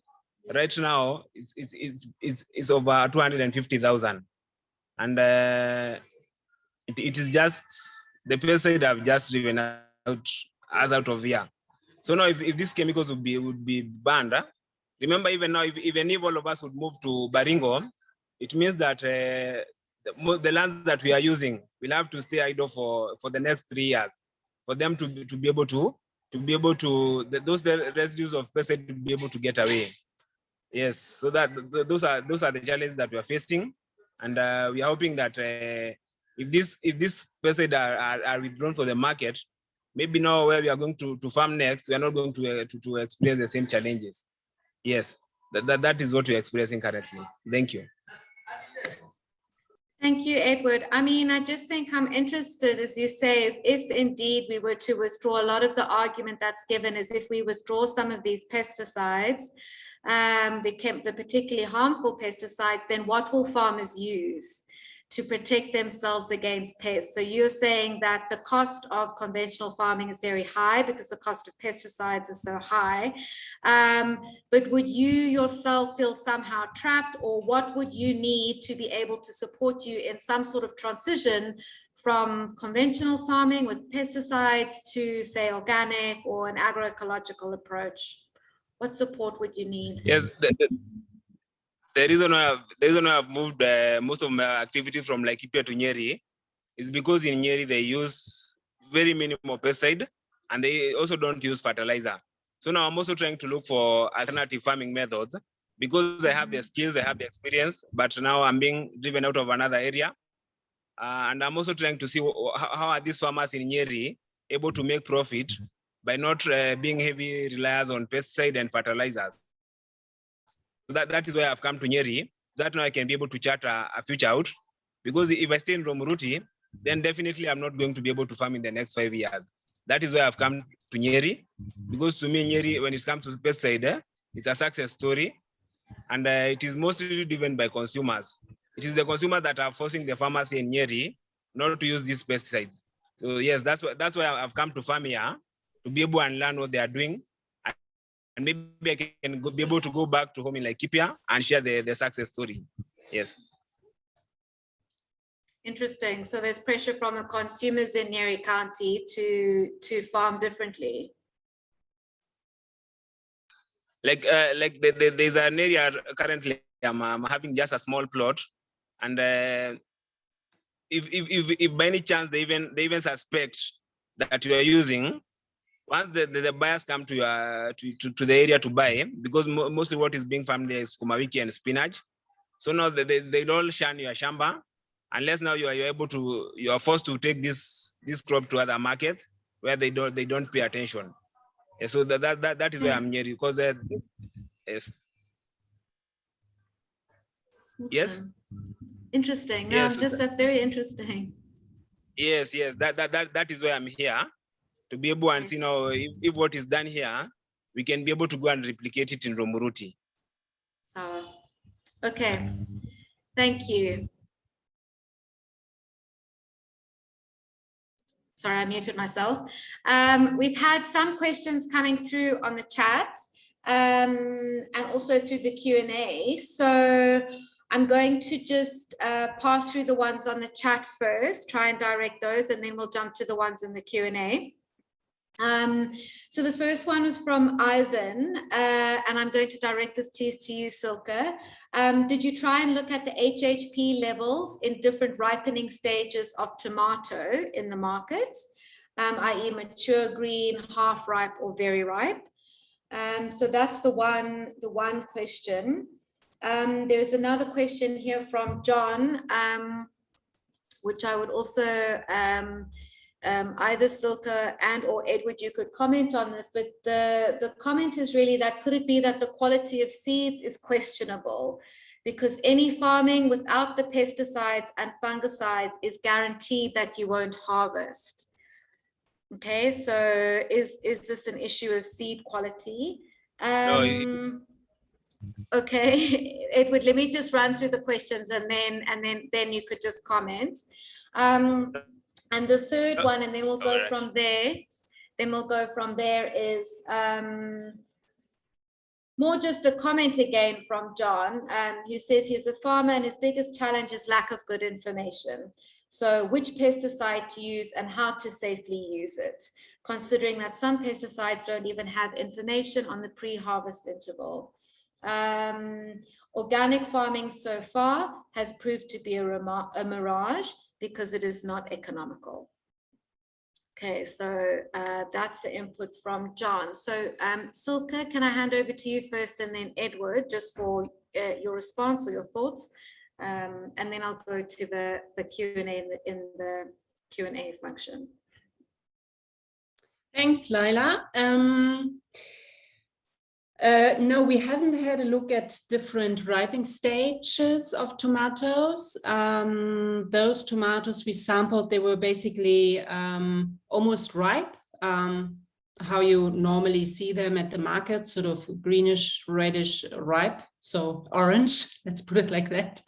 Right now it's over 250,000, and it is just the pesticide have just driven us out of here. So now if these chemicals would be banned, remember, even now, if all of us would move to Baringo, it means that the land that we are using will have to stay idle for the next 3 years for them to be able to those residues of pesticide to be able to get away. Yes, so that those are the challenges that we are facing, and we are hoping that if this pesticide are withdrawn from the market, maybe now where we are going to farm next, we are not going to experience the same challenges. Yes, that is what we're experiencing currently. Thank you. Thank you, Edward. I mean, I just think I'm interested, as you say, is if indeed we were to withdraw, a lot of the argument that's given is if we withdraw some of these pesticides, the particularly harmful pesticides, then what will farmers use to protect themselves against pests? So you're saying that the cost of conventional farming is very high because the cost of pesticides is so high. But would you yourself feel somehow trapped, or what would you need to be able to support you in some sort of transition from conventional farming with pesticides to, say, organic or an agroecological approach? What support would you need? Yes, the reason why I've moved most of my activities from Laikipia to Neri is because in Neri they use very minimal pesticide, and they also don't use fertilizer. So now I'm also trying to look for alternative farming methods, because I have the skills, I have the experience, but now I'm being driven out of another area. And I'm also trying to see how are these farmers in Neri able to make profit by not being heavy reliers on pesticide and fertilizers. That is why I've come to Neri, that now I can be able to chart a future out, because if I stay in Romuruti, then definitely I'm not going to be able to farm in the next 5 years. That is why I've come to Neri, because to me, Neri, when it comes to pesticide, it's a success story, and it is mostly driven by consumers. It is the consumers that are forcing the farmers in Neri not to use these pesticides. So yes, that's why I've come to farm here, to be able and learn what they are doing, and maybe I can be able to go back to home in Laikipia and share the success story. Yes. Interesting. So there's pressure from the consumers in Neri County to farm differently. There's an area currently I'm having just a small plot, and if by any chance they even suspect that you are using, once the buyers come to the area to buy, because mostly what is being farmed there is sukuma and spinach. So now they all shun your shamba, unless now you are forced to take this crop to other markets where they don't pay attention. And so that is why I'm here, because yes. Awesome. Yes. Interesting. No, Yes. that's very interesting. Yes. That is why I'm here, to be able and see now if what is done here, we can be able to go and replicate it in Romuruti. So, okay. Thank you. Sorry, I muted myself. We've had some questions coming through on the chat and also through the Q&A. So I'm going to just pass through the ones on the chat first, try and direct those, and then we'll jump to the ones in the Q&A. So the first one was from Ivan, and I'm going to direct this please to you, Silke. Did you try and look at the HHP levels in different ripening stages of tomato in the market, i.e. mature, green, half ripe, or very ripe? So that's the one question. There's another question here from John, which I would also either Silke and or Edward, you could comment on this, but the comment is really that could it be that the quality of seeds is questionable because any farming without the pesticides and fungicides is guaranteed that you won't harvest. Okay, so is this an issue of seed quality? Okay, Edward, let me just run through the questions and then you could just comment. And the third one, and then we'll go from there. Then we'll go from there is more just a comment again from John, who says he's a farmer and his biggest challenge is lack of good information. So which pesticide to use and how to safely use it, considering that some pesticides don't even have information on the pre-harvest interval. Organic farming so far has proved to be a mirage because it is not economical. Okay, so that's the inputs from John. So Silke, can I hand over to you first and then Edward, just for your response or your thoughts? And then I'll go to the Q&A in the Q&A function. Thanks, Laila. No, we haven't had a look at different ripening stages of tomatoes. Those tomatoes we sampled, they were basically almost ripe, how you normally see them at the market, sort of greenish, reddish, ripe, so orange, let's put it like that.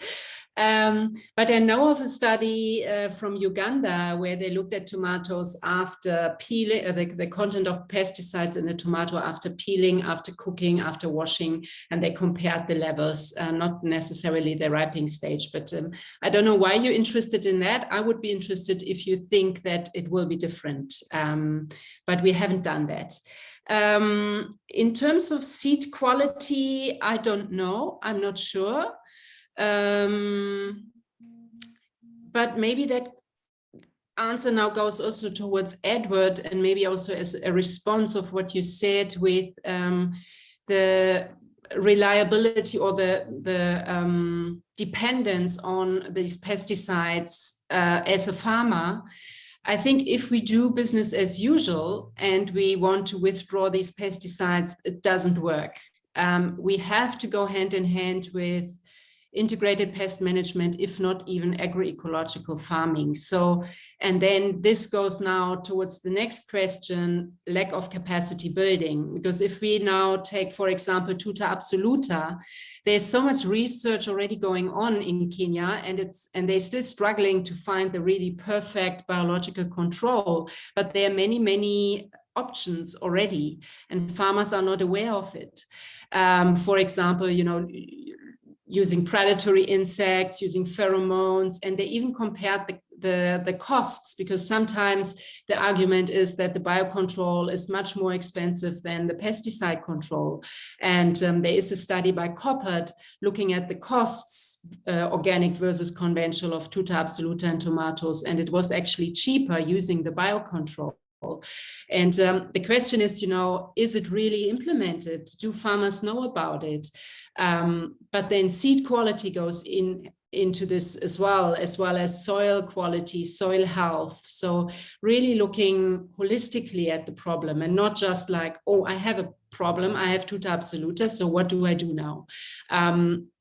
But I know of a study from Uganda where they looked at tomatoes after peeling, the content of pesticides in the tomato after peeling, after cooking, after washing, and they compared the levels, not necessarily the ripening stage. But I don't know why you're interested in that. I would be interested if you think that it will be different, but we haven't done that. In terms of seed quality, I don't know. I'm not sure. But maybe that answer now goes also towards Edward, and maybe also as a response of what you said with the reliability or the dependence on these pesticides as a farmer. I think if we do business as usual and we want to withdraw these pesticides, it doesn't work. We have to go hand in hand with integrated pest management, if not even agroecological farming. So, and then this goes now towards the next question, lack of capacity building. Because if we now take, for example, Tuta absoluta, there's so much research already going on in Kenya, and they're still struggling to find the really perfect biological control. But there are many, many options already, and farmers are not aware of it. For example, using predatory insects, using pheromones, and they even compared the costs, because sometimes the argument is that the biocontrol is much more expensive than the pesticide control. And there is a study by Coppert looking at the costs, organic versus conventional, of Tuta absoluta and tomatoes, and it was actually cheaper using the biocontrol. And the question is, is it really implemented? Do farmers know about it? But then seed quality goes into this as well as soil quality, soil health. So really looking holistically at the problem, and not just like, oh, I have a problem, I have Tuta absoluta, so what do I do now?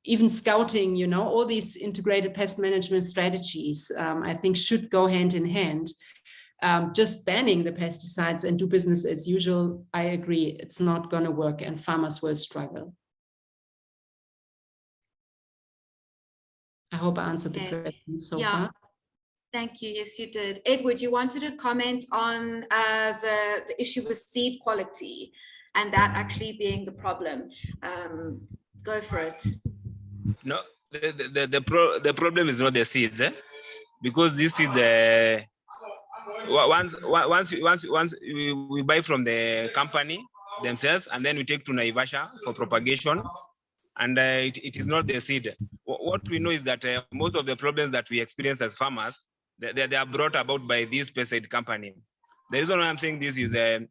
Even scouting, all these integrated pest management strategies, I think should go hand in hand. Just banning the pesticides and do business as usual, I agree, it's not going to work and farmers will struggle. I hope I answered the question so far. Thank you. Yes, you did. Edward, you wanted to comment on the issue with seed quality and that actually being the problem. Go for it. No, the problem is not the seeds, because this is once we buy from the company themselves, and then we take to Naivasha for propagation, and it is not the seed. What we know is that most of the problems that we experience as farmers, they are brought about by this pesticide company. The reason why I'm saying this is there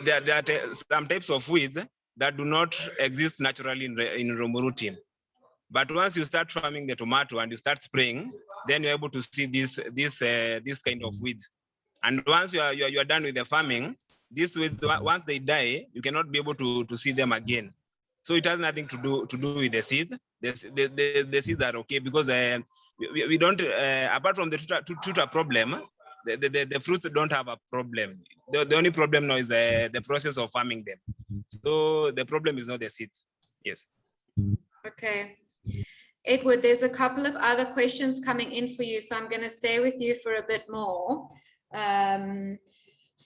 are some types of weeds that do not exist naturally in Romuruti. But once you start farming the tomato and you start spraying, then you're able to see this kind of weeds. And once you are done with the farming, these weeds, once they die, you cannot be able to see them again. So it has nothing to do with the seeds. The seeds are okay, because we don't, apart from the tutor problem, the fruits don't have a problem. The only problem now is the process of farming them. So the problem is not the seeds. Yes. Okay. Edward, there's a couple of other questions coming in for you, so I'm going to stay with you for a bit more.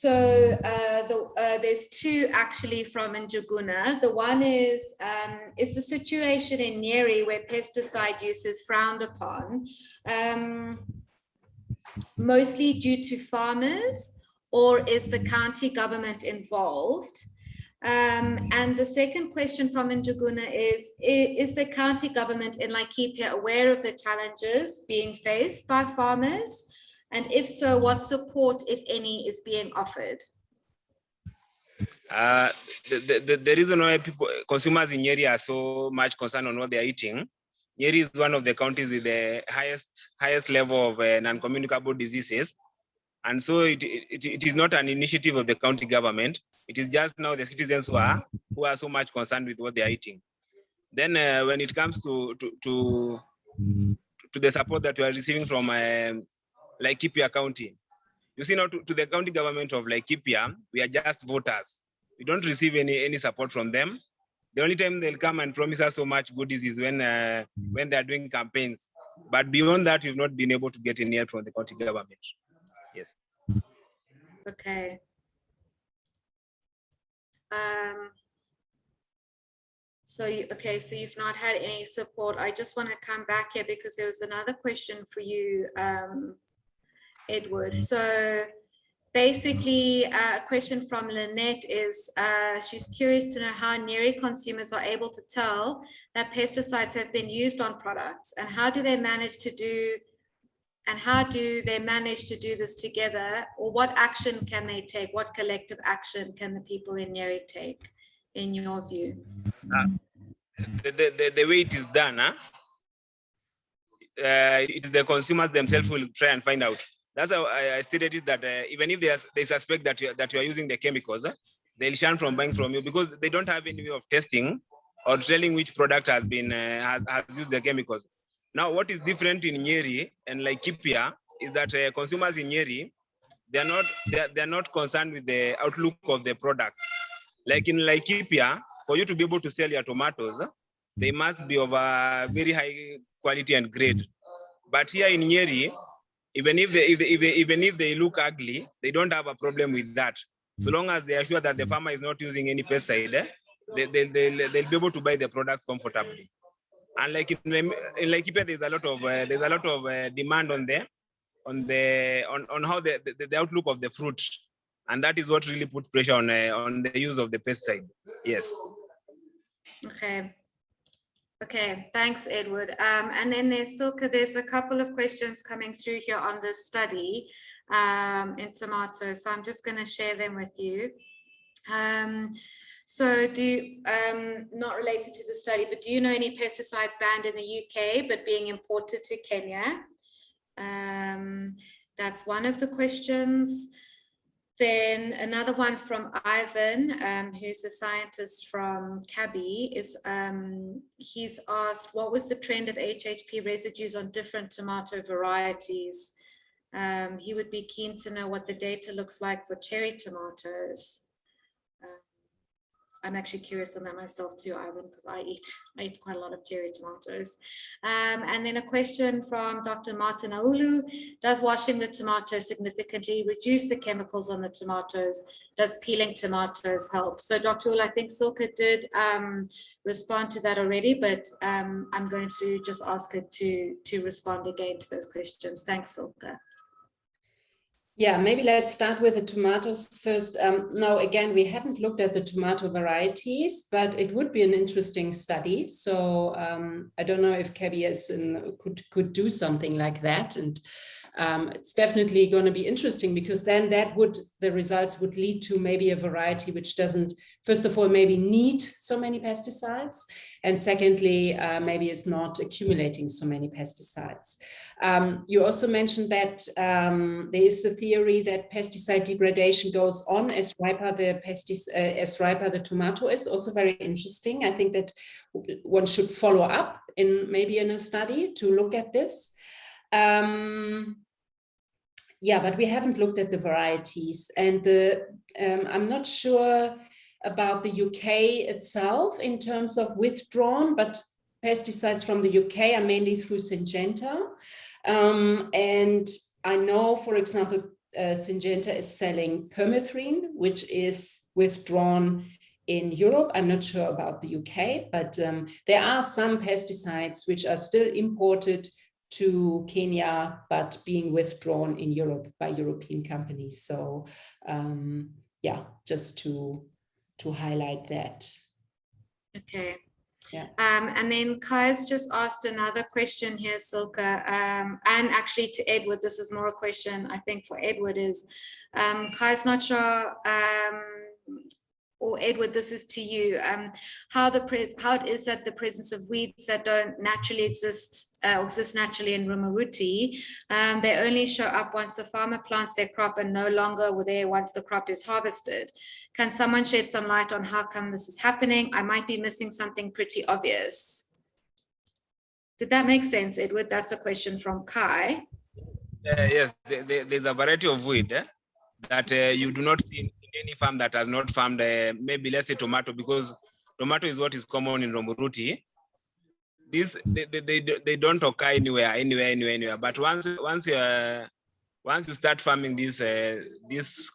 There's two actually from Njuguna. The one is the situation in Neri where pesticide use is frowned upon, mostly due to farmers, or is the county government involved? And the second question from Njuguna is the county government in Laikipia aware of the challenges being faced by farmers? And if so, what support, if any, is being offered? The reason why consumers in Neri are so much concerned on what they are eating, Neri is one of the counties with the highest level of non-communicable diseases. And so it is not an initiative of the county government. It is just now the citizens who are so much concerned with what they are eating. Then when it comes to the support that we are receiving from Laikipia County, you see now to the county government of Laikipia, we are just voters. We don't receive any support from them. The only time they'll come and promise us so much goodies is when they are doing campaigns. But beyond that, we've not been able to get any help from the county government. Yes. Okay. So you've not had any support. I just want to come back here because there was another question for you, Edward. So basically, a question from Lynette is, she's curious to know how Neri consumers are able to tell that pesticides have been used on products, and how do they manage to do this together, or what action can they take? What collective action can the people in Neri take, in your view? The way it is done, it is the consumers themselves who will try and find out. That's how I stated it, that even if they suspect that you are using the chemicals, they'll shun from buying from you because they don't have any way of testing or telling which product has been has used the chemicals. Now, what is different in Neri and Laikipia is that consumers in Neri, they're not concerned with the outlook of the product. Like in Laikipia, for you to be able to sell your tomatoes, they must be of a very high quality and grade. But here in Neri, even if they look ugly, they don't have a problem with that. So long as they are sure that the farmer is not using any pesticide, they'll be able to buy the products comfortably. And like in Laikipia, there's a lot of demand on how the outlook of the fruit, and that is what really put pressure on the use of the pesticide. Yes. Okay, thanks, Edward. And then there's a couple of questions coming through here on this study in tomatoes. So I'm just going to share them with you. So not related to the study, but do you know any pesticides banned in the UK but being imported to Kenya? That's one of the questions. Then another one from Ivan, who's a scientist from Kabi, is he's asked, what was the trend of HHP residues on different tomato varieties? He would be keen to know what the data looks like for cherry tomatoes. I'm actually curious on that myself too, Ivan, because I eat quite a lot of cherry tomatoes. And then a question from Dr. Martin Aulu. Does washing the tomatoes significantly reduce the chemicals on the tomatoes? Does peeling tomatoes help? So Dr. Aulu, I think Silke did respond to that already, but I'm going to just ask her to respond again to those questions. Thanks, Silke. Yeah, maybe let's start with the tomatoes first. Now, again, we haven't looked at the tomato varieties, but it would be an interesting study. So I don't know if KBS could do something like that. And it's definitely going to be interesting, because then the results would lead to maybe a variety which doesn't, first of all, maybe need so many pesticides. And secondly, maybe is not accumulating so many pesticides. You also mentioned that there is the theory that pesticide degradation goes on as riper the tomato is. Also very interesting. I think that one should follow up maybe in a study to look at this. Yeah, but we haven't looked at the varieties, and I'm not sure about the UK itself in terms of withdrawn, but pesticides from the UK are mainly through Syngenta. And I know, for example, Syngenta is selling permethrin, which is withdrawn in Europe. I'm not sure about the UK, but there are some pesticides which are still imported to Kenya, but being withdrawn in Europe by European companies. So yeah, just to highlight that. Okay. Yeah. And then Kai's just asked another question here, Silke, and actually to Edward, this is more a question I think for Edward, is Kai's not sure, or Edward, this is to you, how it is that the presence of weeds that don't naturally exist naturally in Rumuruti, they only show up once the farmer plants their crop and no longer were there once the crop is harvested. Can someone shed some light on how come this is happening? I might be missing something pretty obvious. Did that make sense, Edward? That's a question from Kai. Yes, there's a variety of weed that you do not see in any farm that has not farmed maybe, let's say, tomato, because tomato is what is common in Rumuruti. They don't occur anywhere. But once you start farming these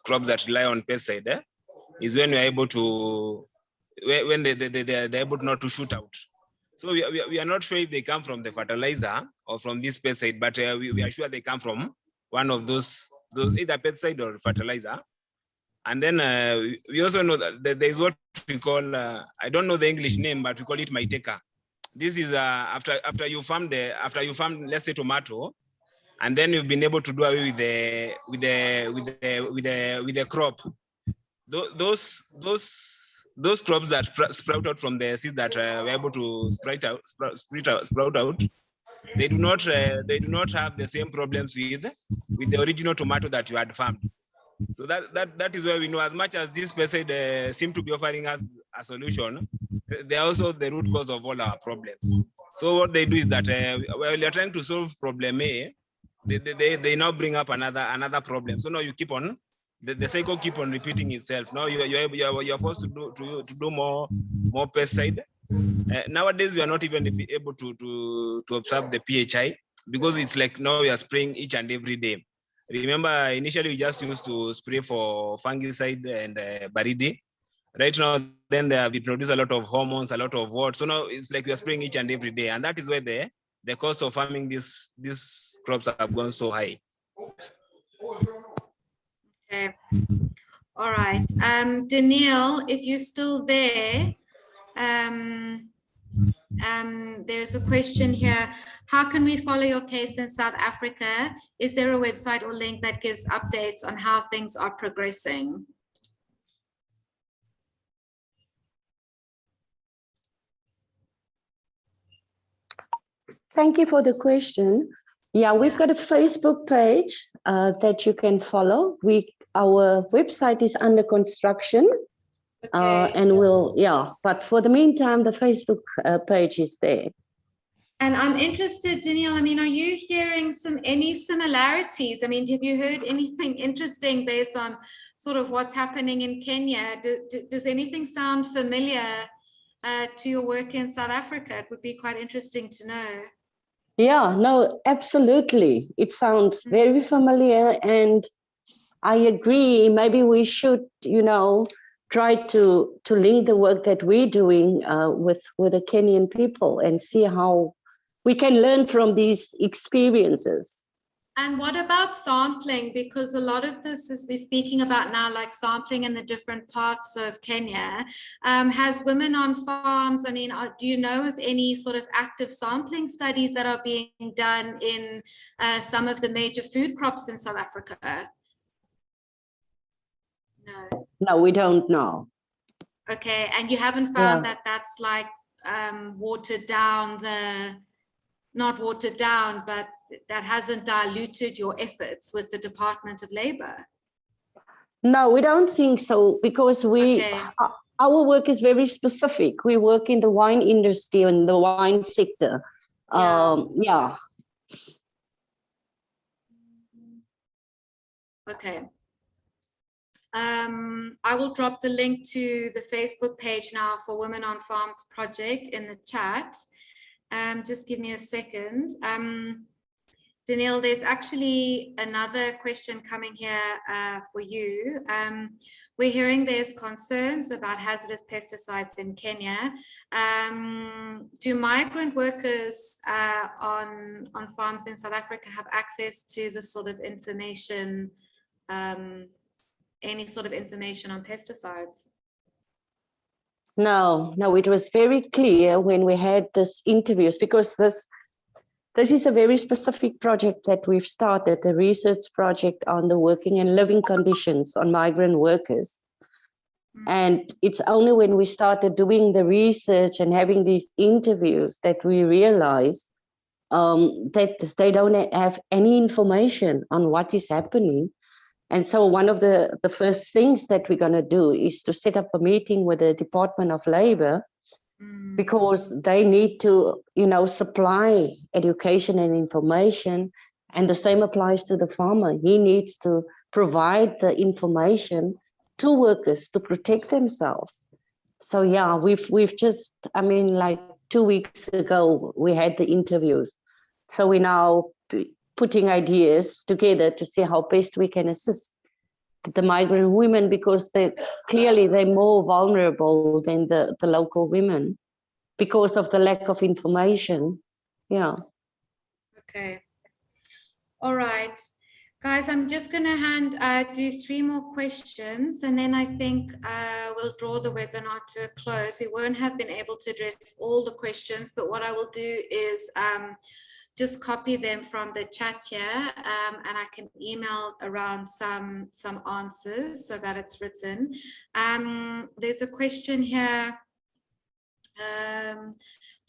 crops that rely on pesticide, is when you're able to, when they're able not to shoot out. So we are not sure if they come from the fertilizer or from this pesticide, but we are sure they come from one of those either pesticide or fertilizer. And then we also know that there is what we call, I don't know the English name, but we call it maiteka. This is after you farm let's say tomato, and then you've been able to do away with the crop. Those crops that sprout out from the seed that we're able to sprout out, they do not have the same problems with the original tomato that you had farmed. So that is where we know, as much as this pesticide seem to be offering us a solution, they are also the root cause of all our problems. So what they do is that while you're trying to solve problem A, they now bring up another problem. So now you keep on, the cycle keep on repeating itself. Now you're forced to do more pesticide. Nowadays we are not even able to observe the PHI, because it's like now we are spraying each and every day. Remember, initially we just used to spray for fungicide and baridi. Right now, then we produce a lot of hormones, a lot of what. So now it's like we are spraying each and every day, and that is where the cost of farming these crops have gone so high. Okay. All right. Denile, if you're still there, there's a question here. How can we follow your case in South Africa? Is there a website or link that gives updates on how things are progressing? Thank you for the question. Yeah, we've got a Facebook page that you can follow. Our website is under construction. Okay. And but for the meantime, the Facebook page is there. And I'm interested, Denile, I mean, are you hearing any similarities? I mean, have you heard anything interesting based on sort of what's happening in Kenya? Does anything sound familiar to your work in South Africa? It would be quite interesting to know. Yeah, no, absolutely. It sounds very familiar, and I agree. Maybe we should, try to link the work that we're doing with the Kenyan people and see how we can learn from these experiences. And what about sampling? Because a lot of this is we're speaking about now, like sampling in the different parts of Kenya. Has Women on Farms, I mean, do you know of any sort of active sampling studies that are being done in some of the major food crops in South Africa? No. No, we don't know. Okay, and you haven't found that that's like watered down not watered down, but that hasn't diluted your efforts with the Department of Labor? No, we don't think so, because our work is very specific. We work in the wine industry and the wine sector. Yeah. Okay. I will drop the link to the Facebook page now for Women on Farms project in the chat. Just give me a second. Denile, there's actually another question coming here for you. We're hearing there's concerns about hazardous pesticides in Kenya. Do migrant workers on farms in South Africa have access to this sort of information, any sort of information on pesticides? No, it was very clear when we had this interviews, because this is a very specific project that we've started, the research project on the working and living conditions on migrant workers. And it's only when we started doing the research and having these interviews that we realized that they don't have any information on what is happening. And so one of the first things that we're going to do is to set up a meeting with the Department of Labor, because they need to, supply education and information. And the same applies to the farmer. He needs to provide the information to workers to protect themselves. So yeah, we've just, like 2 weeks ago, we had the interviews. So we're now putting ideas together to see how best we can assist the migrant women, because they're more vulnerable than the local women because of the lack of information. Yeah. Okay. All right. Guys, I'm just going to do 3 more questions, and then I think we'll draw the webinar to a close. We won't have been able to address all the questions, but what I will do is just copy them from the chat here, and I can email around some answers so that it's written. There's a question here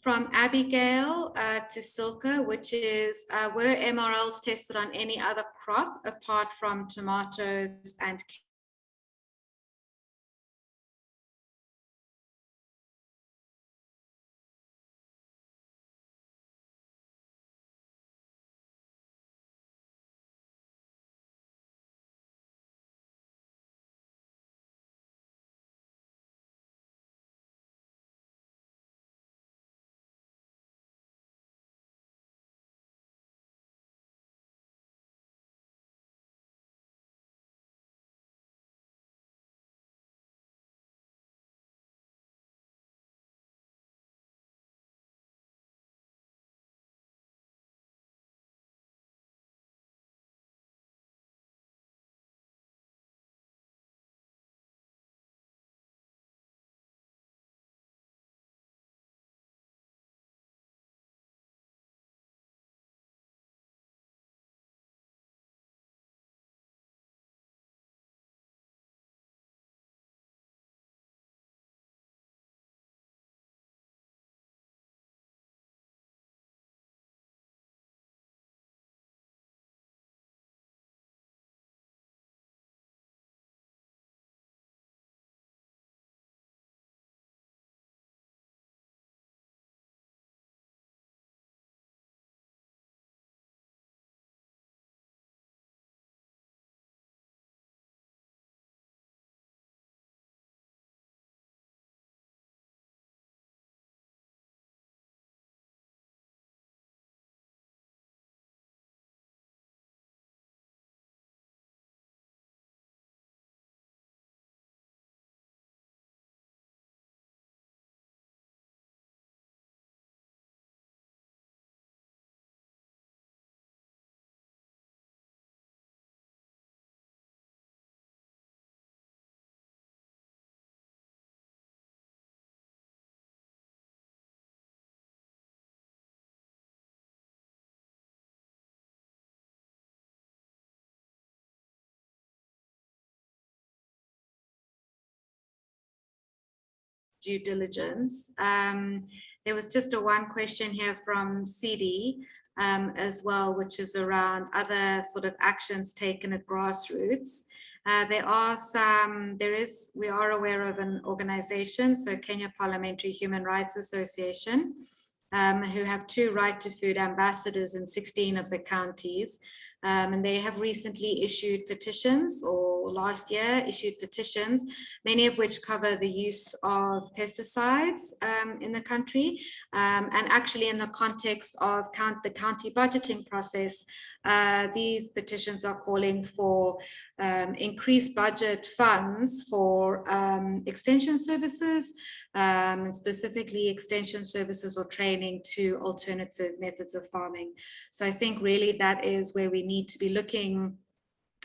from Abigail to Silke, which is, were MRLs tested on any other crop apart from tomatoes and due diligence. There was just one question here from CD as well, which is around other sort of actions taken at grassroots. We are aware of an organization, so Kenya Parliamentary Human Rights Association, who have 2 right to food ambassadors in 16 of the counties. And they have recently issued petitions, or last year issued petitions, many of which cover the use of pesticides in the country. And actually in the context of the county budgeting process, these petitions are calling for increased budget funds for extension services, and specifically extension services or training to alternative methods of farming. So I think really that is where we need to be looking.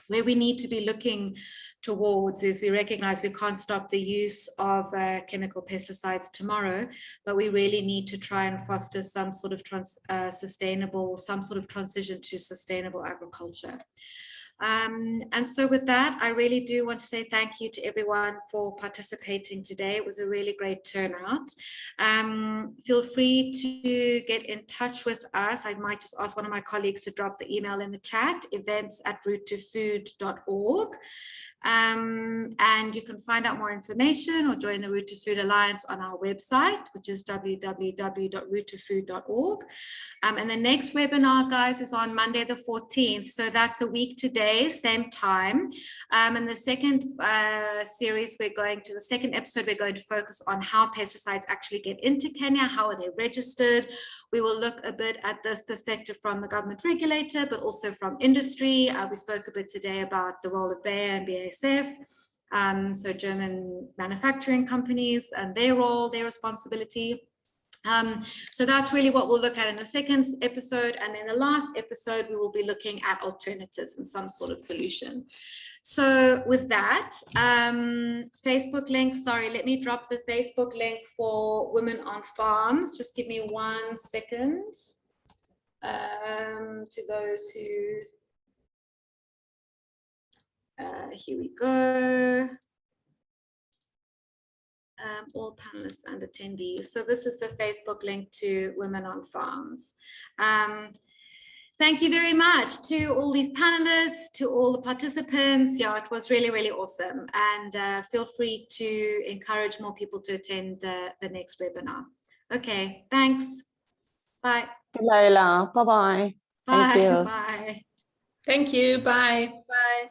Where we need to be looking towards is, we recognize we can't stop the use of chemical pesticides tomorrow, but we really need to try and foster some sort of transition to sustainable agriculture. And so with that, I really do want to say thank you to everyone for participating today. It was a really great turnout. Feel free to get in touch with us. I might just ask one of my colleagues to drop the email in the chat, events@root2food.org. And you can find out more information or join the Root to Food Alliance on our website, which is www.root2food.org. And the next webinar, guys, is on Monday the 14th. So that's a week today, same time. And the second series, the second episode, we're going to focus on how pesticides actually get into Kenya, how are they registered. We will look a bit at this perspective from the government regulator, but also from industry. We spoke a bit today about the role of Bayer and BASF, so German manufacturing companies and their role, their responsibility. So that's really what we'll look at in the second episode. And in the last episode, we will be looking at alternatives and some sort of solution. So with that, Facebook link, sorry, let me drop the Facebook link for Women on Farms. Just give me 1 second to those who, here we go. all panelists and attendees. So this is the Facebook link to Women on Farms. Thank you very much to all these panelists, to all the participants. Yeah, it was really, really awesome. And feel free to encourage more people to attend the next webinar. Okay, thanks. Bye. Leila, bye-bye. Thank Bye. you. Bye. Thank you. Bye. Bye.